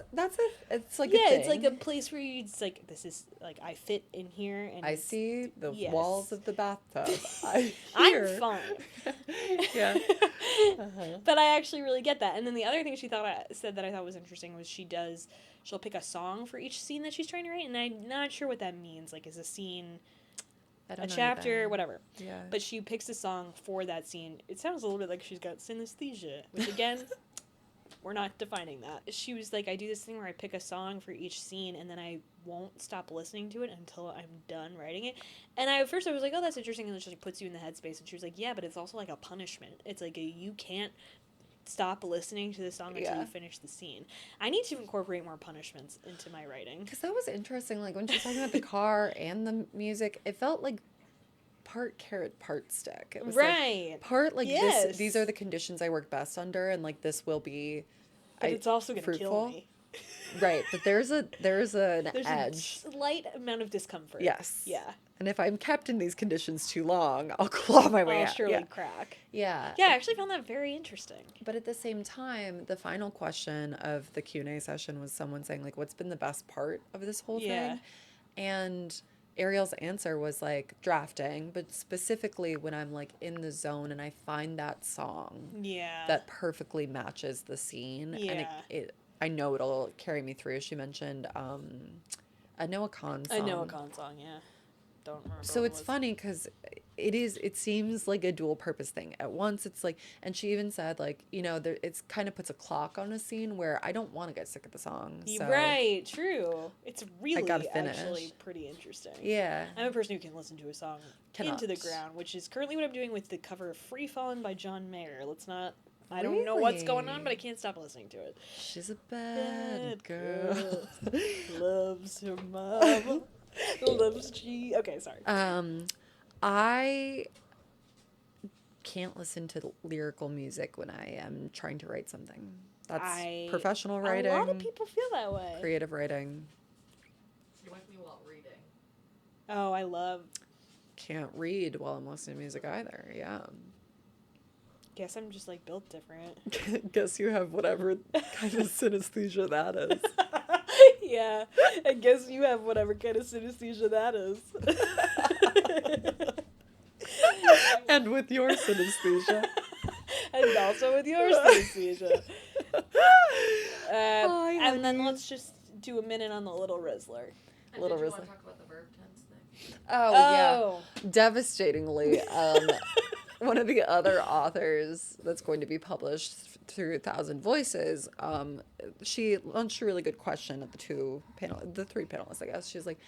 like a thing. It's like a place where you, it's like, this is, like, I fit in here, and I see the walls of the bathtub. I'm fine. Yeah. But I actually really get that. And then the other thing she said that I thought was interesting was she'll pick a song for each scene that she's trying to write, and I'm not sure what that means. Like, is a scene a chapter, whatever. Yeah. But she picks a song for that scene. It sounds a little bit like she's got synesthesia, which, again, we're not defining that. She was like, I do this thing where I pick a song for each scene, and then I won't stop listening to it until I'm done writing it. And at first I was like, oh, that's interesting, and then she, like, puts you in the headspace, and she was like, yeah, but it's also like a punishment. It's like you can't stop listening to the song until you finish the scene. I need to incorporate more punishments into my writing. Because that was interesting. Like, when she was talking about the car and the music, it felt like part carrot, part stick. It was like part, like, these are the conditions I work best under, and, like, this will be but it's also going to kill me. Right, but there's an edge. A slight amount of discomfort. Yes. Yeah. And if I'm kept in these conditions too long, I'll claw my way out. I'll surely crack. Yeah. Yeah, I actually found that very interesting. But at the same time, the final question of the Q&A session was someone saying, like, what's been the best part of this whole thing? And Ariel's answer was, like, drafting, but specifically when I'm, like, in the zone and I find that song that perfectly matches the scene. And I know it'll carry me through. She mentioned a Noah Kahn song. A Noah Kahn song, yeah. Don't remember. So it's funny because it seems like a dual purpose thing. At once it's like, and she even said, like, you know, it's kind of puts a clock on a scene where I don't want to get sick of the song. So right, true. It's really actually pretty interesting. Yeah. I'm a person who can listen to a song into the ground, which is currently what I'm doing with the cover of Free Fallin' by John Mayer. I don't know what's going on, but I can't stop listening to it. She's a bad girl. Loves her mom. Loves G. Okay, sorry. I can't listen to lyrical music when I am trying to write something. That's professional writing. A lot of people feel that way. Creative writing. You might be while reading. Oh, I love. Can't read while I'm listening to music either. Yeah. Guess I'm just, like, built different. Guess you have whatever kind of synesthesia that is. Yeah, I guess you have whatever kind of synesthesia that is. And with your synesthesia. And also with your synesthesia. Hi, And then honey. let's just do a minute on the Little Rizzler. And Little did you want Rizzler. to talk about the verb tense thing? Oh, yeah. Devastatingly, one of the other authors that's going to be published through 1,000 Voices, she launched a really good question at the three panelists, I guess. She's like,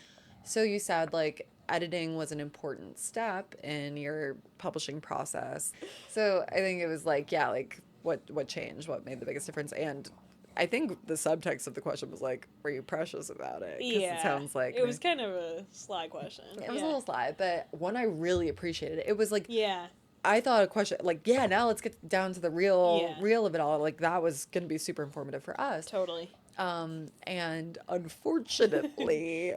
so you said like editing was an important step in your publishing process. So I think it was like, yeah, like what changed, what made the biggest difference, and I think the subtext of the question was like, were you precious about it? 'Cause Yeah. it sounds like it was kind of a sly question. it was a little sly, but one I really appreciated. It was like, Yeah. I thought a question like, yeah, now let's get down to the real Yeah. real of it all. Like that was gonna be super informative for us. Totally. And unfortunately,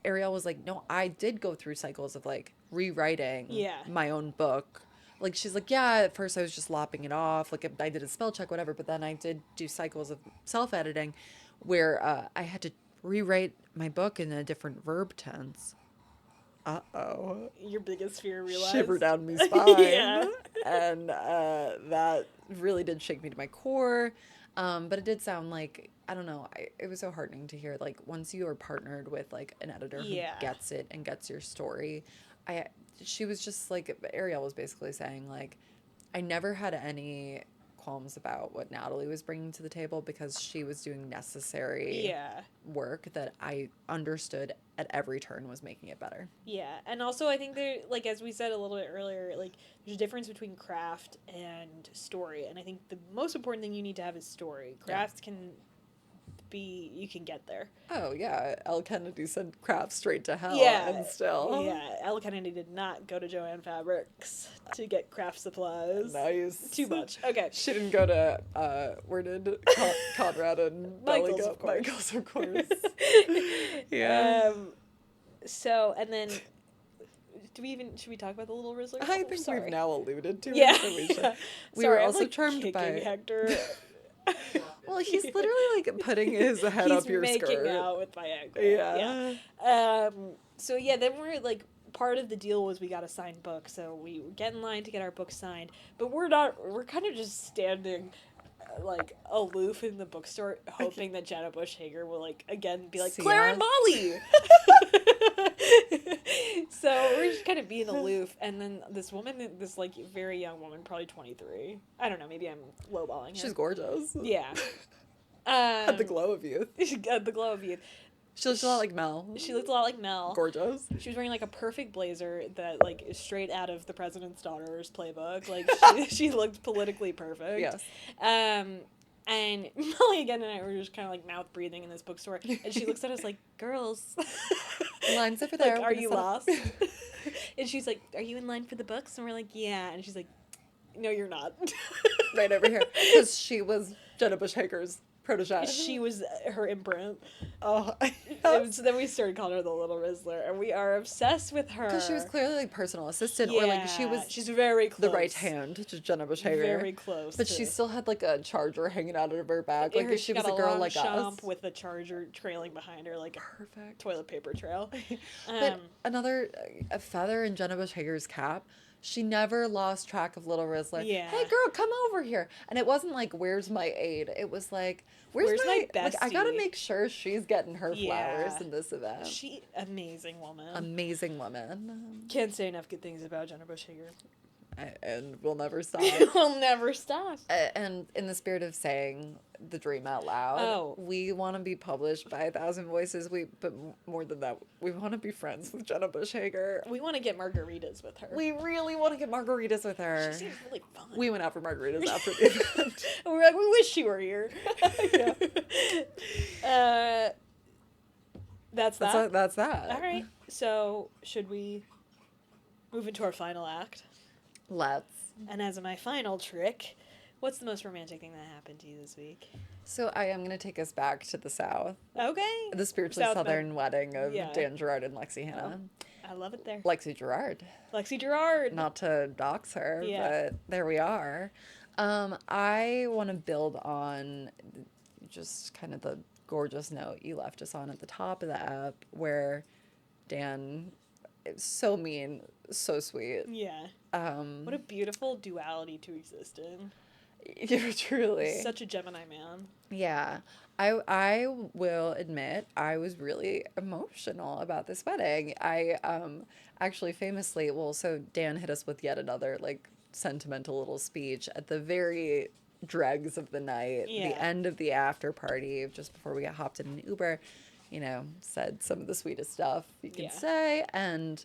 Ariel was like, no, I did go through cycles of like rewriting Yeah. my own book. Like she's like, yeah, at first I was just lopping it off. Like I did a spell check, whatever, but then I did do cycles of self-editing where I had to rewrite my book in a different verb tense. Uh-oh. Your biggest fear realized. Shiver down me spine. Yeah. And that really did shake me to my core. But it did sound like, I don't know, it was so heartening to hear, like, once you are partnered with, like, an editor who Yeah. gets it and gets your story, she was just, like, Ariel was basically saying, like, I never had any qualms about what Natalie was bringing to the table because she was doing necessary Yeah. work that I understood at every turn was making it better. Yeah. And also, I think there, like, as we said a little bit earlier, like, there's a difference between craft and story. And I think the most important thing you need to have is story. Craft can be, you can get there. Oh, yeah. Elle Kennedy sent craft straight to hell. Yeah. And still. Yeah. Elle Kennedy did not go to Joanne Fabrics to get craft supplies. Nice. Too much. Okay. She didn't go to, where did Conrad and Belly Michael's, go? of course. Michael's, of course. Yeah. So, and then, should we talk about the Little Rizzler? I think we've now alluded to Yeah. it. So we should. We Sorry, were I'm, also like, charmed kicking by. Hector. Well, he's literally like putting his head up your skirt. He's making out with my ankle. Yeah. So yeah, then we're like, part of the deal was we got a signed book, so we get in line to get our book signed, but we're kind of just standing like aloof in the bookstore, hoping that Jenna Bush Hager will like again be like, See Claire us? and Molly. So we're just kind of being aloof, and then this woman, this like very young woman, probably 23. I don't know, maybe I'm lowballing her. She's gorgeous. Yeah. Had the glow of youth. She got the glow of youth. She looks a lot like Mel. She looked a lot like Mel. Gorgeous. She was wearing like a perfect blazer that like is straight out of The President's Daughter's playbook. Like she looked politically perfect. Yes. And Molly again and I were just kind of like mouth breathing in this bookstore, and she looks at us like, girls, Lines over there. like, we're are gonna you set up- lost? And she's like, are you in line for the books? And we're like, yeah. And she's like, no, you're not. Right over here. Because she was Jenna Bush Hager's protege. She was her imprint. Oh, And so then we started calling her the Little Rizzler, and we are obsessed with her. because she was clearly like personal assistant, or like she was she's very close. the right hand to Jenna Bush Hager. Very close. But she still had like a charger hanging out of her back, like if she was a girl like us. with a charger trailing behind her, like Perfect. a toilet paper trail. But another a feather in Jenna Bush Hager's cap. She never lost track of Little Rizzler. Yeah. Hey girl, come over here. And it wasn't like, where's my aide? It was like, where's my like, I gotta bestie? make sure she's getting her flowers Yeah. in this event. She amazing woman. Amazing woman. Can't say enough good things about Jenna Bush Hager. And we'll never stop. We'll never stop. And in the spirit of saying the dream out loud, we want to be published by 1,000 Voices. But more than that, we want to be friends with Jenna Bush Hager. We want to get margaritas with her. We really want to get margaritas with her. She seems really fun. We went out for margaritas after the event. And we're like, we wish she were here. That's that. That's that. All right. So should we move into our final act? Let's. And as my final trick, what's the most romantic thing that happened to you this week? So I am going to take us back to the South. Okay. The spiritually South Southern wedding of yeah. Dan Gerard and Lexi Hannah. I love it there. Lexi Gerard. Lexi Gerard. Not to dox her, Yeah. but there we are. I want to build on just kind of the gorgeous note you left us on at the top of the app where Dan is so mean, so sweet. Yeah. What a beautiful duality to exist in. You're truly. Such a Gemini man. Yeah. I will admit I was really emotional about this wedding. I actually famously, well, so Dan hit us with yet another like sentimental little speech at the very dregs of the night, Yeah. the end of the after party, just before we got hopped in an Uber, you know, said some of the sweetest stuff you can Yeah. say. And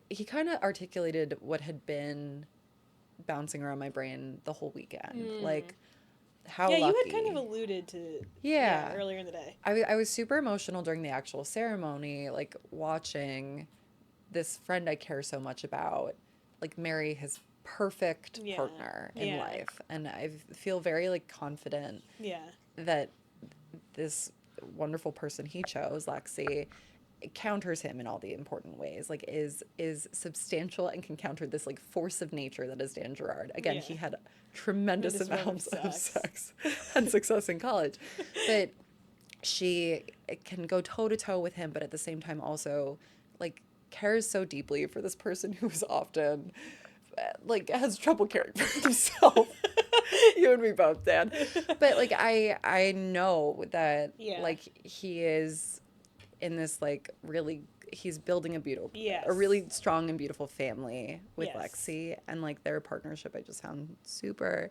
he kind of articulated what had been bouncing around my brain the whole weekend. Like, how Yeah, lucky. you had kind of alluded to Yeah. earlier in the day. I was super emotional during the actual ceremony, like watching this friend I care so much about, like marry his perfect Yeah. partner in Yeah. life. And I feel very like confident Yeah. that this wonderful person he chose, Lexi, counters him in all the important ways, like is substantial and can counter this like force of nature that is Dan Gerard. Again, Yeah. he had tremendous Tremendous amount amounts of of sex and success in college, but she can go toe to toe with him, but at the same time also like cares so deeply for this person who's often like has trouble caring for himself. You and me both, Dan. But like I know that Yeah. like he is in this like really, he's building Yes. a really strong and beautiful family with Yes. Lexi, and like their partnership I just found super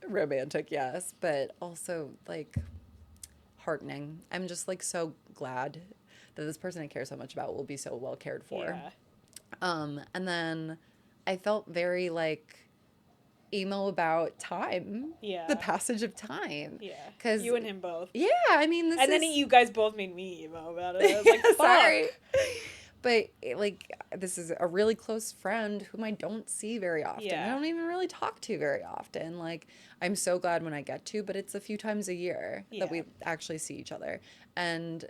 romantic, yes, but also like heartening. I'm just like so glad that this person I care so much about will be so well cared for. Yeah. And then I felt very like emo about time. Yeah. The passage of time. Yeah. 'Cause You and him both. Yeah, I mean this And is... then you guys both made me emo about it. I was like, fuck. Sorry. But like this is a really close friend whom I don't see very often. Yeah. I don't even really talk to very often. Like I'm so glad when I get to, but it's a few times a year Yeah. that we actually see each other. And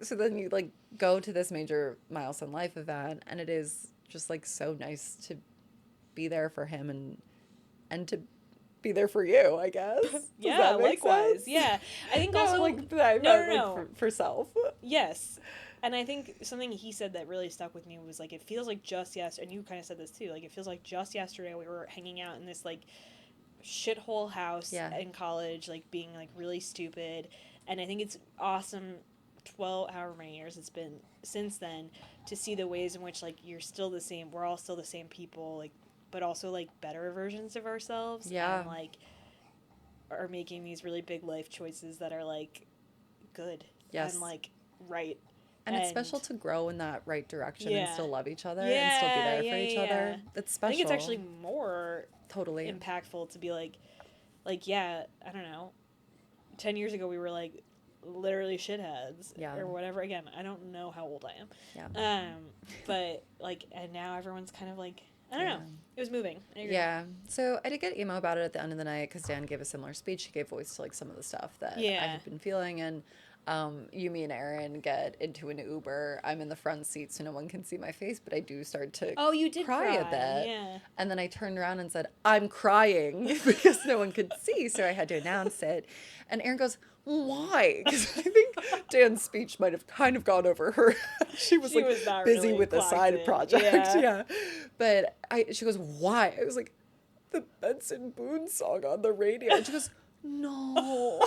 so then you like go to this major milestone life event, and it is just like so nice to be there for him and to be there for you, I guess. Does Yeah, that make likewise. sense? Yeah. I think No, also like I no, meant, no, like, no. for self. Yes. And I think something he said that really stuck with me was like, it feels like just yesterday, and you kind of said this too, like it feels like just yesterday we were hanging out in this like shithole house Yeah. in college, like being like really stupid. And I think it's awesome 12, however many years it's been since then, to see the ways in which like you're still the same, we're all still the same people, like, but also like better versions of ourselves. Yeah. And like are making these really big life choices that are like good. Yes. And like right. And it's special to grow in that right direction and Yeah. still love each other and still be there for each other. Yeah. It's special. I think it's actually more totally impactful to be like, yeah, I don't know. 10 years ago we were like literally shitheads. Yeah. Or whatever. Again, I don't know how old I am. Yeah. But like, and now everyone's kind of like, I don't know. It was moving. I agree. Yeah. So I did get emo about it at the end of the night because Dan gave a similar speech. He gave voice to like some of the stuff that I had been feeling, and you, me, and Aaron get into an Uber. I'm in the front seat, so no one can see my face, but I do start to You did cry a bit. Yeah. And then I turned around and said, "I'm crying," because no one could see, so I had to announce it. And Aaron goes, "Why?" Because I think Dan's speech might have kind of gone over her. She was not busy really with a side clocked in. project. Yeah. Yeah. But she goes, "Why?" I was like, "The Benson Boone song on the radio." And she goes, "No."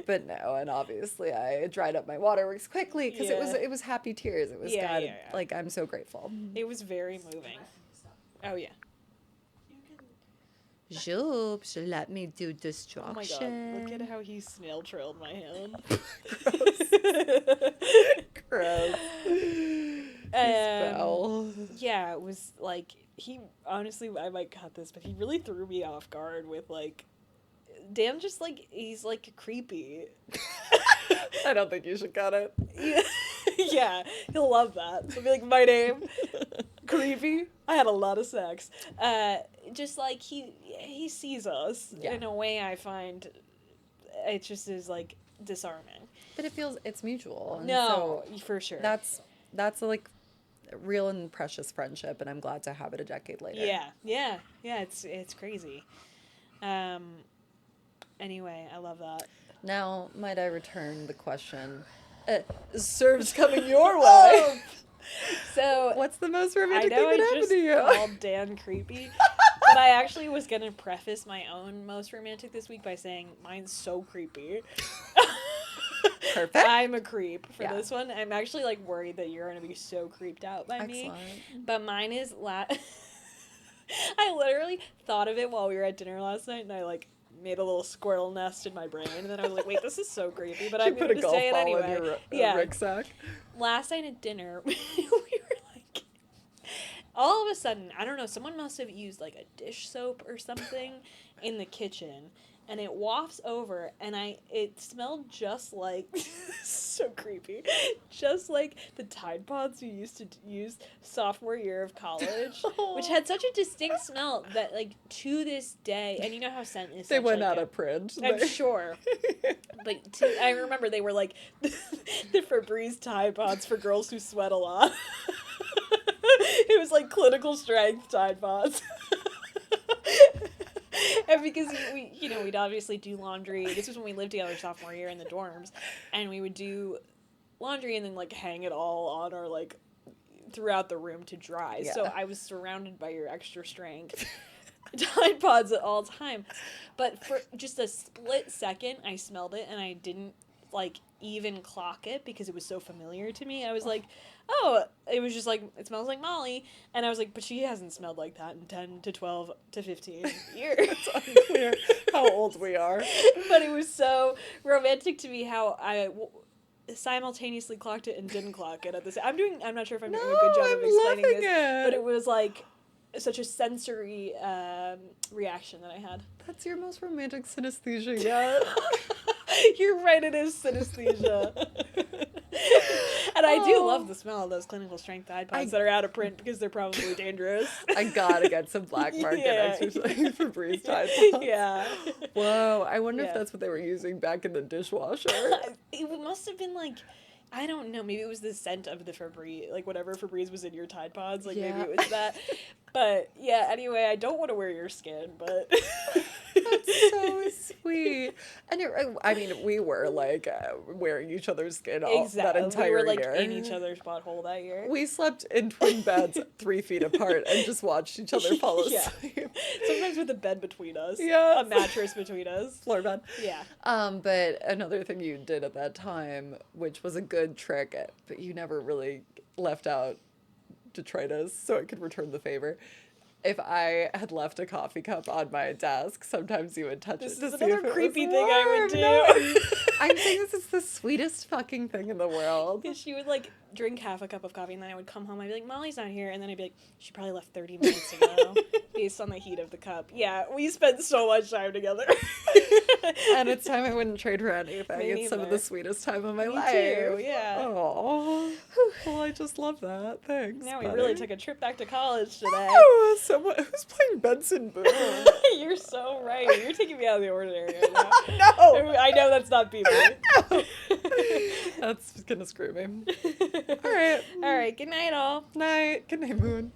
But no, and obviously I dried up my waterworks quickly because it was happy tears. It was God, like I'm so grateful. It was very moving. Oh yeah. Joops, let me do destruction. Oh my god, look at how he snail trailed my hand. Gross. Yeah, it was like, he, honestly, I might cut this, but he really threw me off guard with like, Dan just like, he's like creepy. I don't think you should cut it. Yeah, he'll love that. He'll be like, my name, creepy. I had a lot of sex. Just like he sees us in a way I find it just is like disarming. But it's mutual. And no, so for sure. That's like real and precious friendship, and I'm glad to have it a decade later. Yeah. It's crazy. Anyway, I love that. Now, might I return the question? Serves coming your way. Oh. So What's the most I romantic know thing I that happened just to you? called Dan creepy, but I actually was gonna preface my own most romantic this week by saying mine's so creepy. Perfect. I'm a creep for Yeah. this one. I'm actually like worried that you're gonna be so creeped out by me. Excellent. But mine is I literally thought of it while we were at dinner last night, and I like made a little squirrel nest in my brain, and then I was like, wait, this is so creepy, but You I'm put going a to golf say it ball anyway. in your Yeah. rucksack. Last night at dinner, we were like, all of a sudden, I don't know, someone must have used like a dish soap or something in the kitchen, and it wafts over, and it smelled just like, so creepy, just like the Tide Pods we used to use sophomore year of college, which had such a distinct smell that like to this day, and you know how scent is. They such, went like, out of print. I'm sure. But I remember they were like the Febreze Tide Pods for girls who sweat a lot. It was like clinical strength Tide Pods. And because we'd obviously do laundry. This was when we lived together sophomore year in the dorms, and we would do laundry and then like hang it all on our like throughout the room to dry. Yeah. So I was surrounded by your extra strength Tide Pods at all times. But for just a split second, I smelled it and I didn't like even clock it because it was so familiar to me. I was like, oh, it was just like, it smells like Molly. And I was like, but she hasn't smelled like that in 10 to 12 to 15 years. It's unclear how old we are. But it was so romantic to me how I simultaneously clocked it and didn't clock it at the same. I'm not sure if I'm doing a good job of explaining this, but it was like such a sensory reaction that I had. That's your most romantic synesthesia yet. You're right, it is synesthesia. And I do love the smell of those clinical strength Tide Pods that are out of print because they're probably dangerous. I gotta get some black market exercise Febreze Tide Pods. Yeah. Whoa, I wonder if Yeah. that's what they were using back in the dishwasher. It must have been like, I don't know, maybe it was the scent of the Febreze, like whatever Febreze was in your Tide Pods, like maybe it was that. But yeah, anyway, I don't want to wear your skin, but That's so sweet. And I mean, we were like wearing each other's skin all that entire we were like year. in each other's butthole that year. We slept in twin beds 3 feet apart and just watched each other fall Yeah. asleep. Sometimes with a bed between us. Yeah. A mattress between us. Floor bed. Yeah. But another thing you did at that time, which was a good trick, but you never really left out detritus, so I could return the favor. If I had left a coffee cup on my desk, sometimes you would touch This it is to see another if it creepy was thing I would warm. do. No. I'm saying this is the sweetest fucking thing in the world. Because she would like drink half a cup of coffee and then I would come home. I'd be like, Molly's not here. And then I'd be like, she probably left 30 minutes ago based on the heat of the cup. Yeah, we spent so much time together. And it's time I wouldn't trade for anything. Me It's some of neither. the sweetest time of my Me life. too, yeah. Oh, well, I just love that. Thanks. Now we buddy. really took a trip back to college today. Oh, someone who's playing Benson Boone. You're so right. You're taking me out of the ordinary right now. No. I know that's not people. No. That's gonna screw me. All right. All right. Good night, all. Night. Good night, Moon.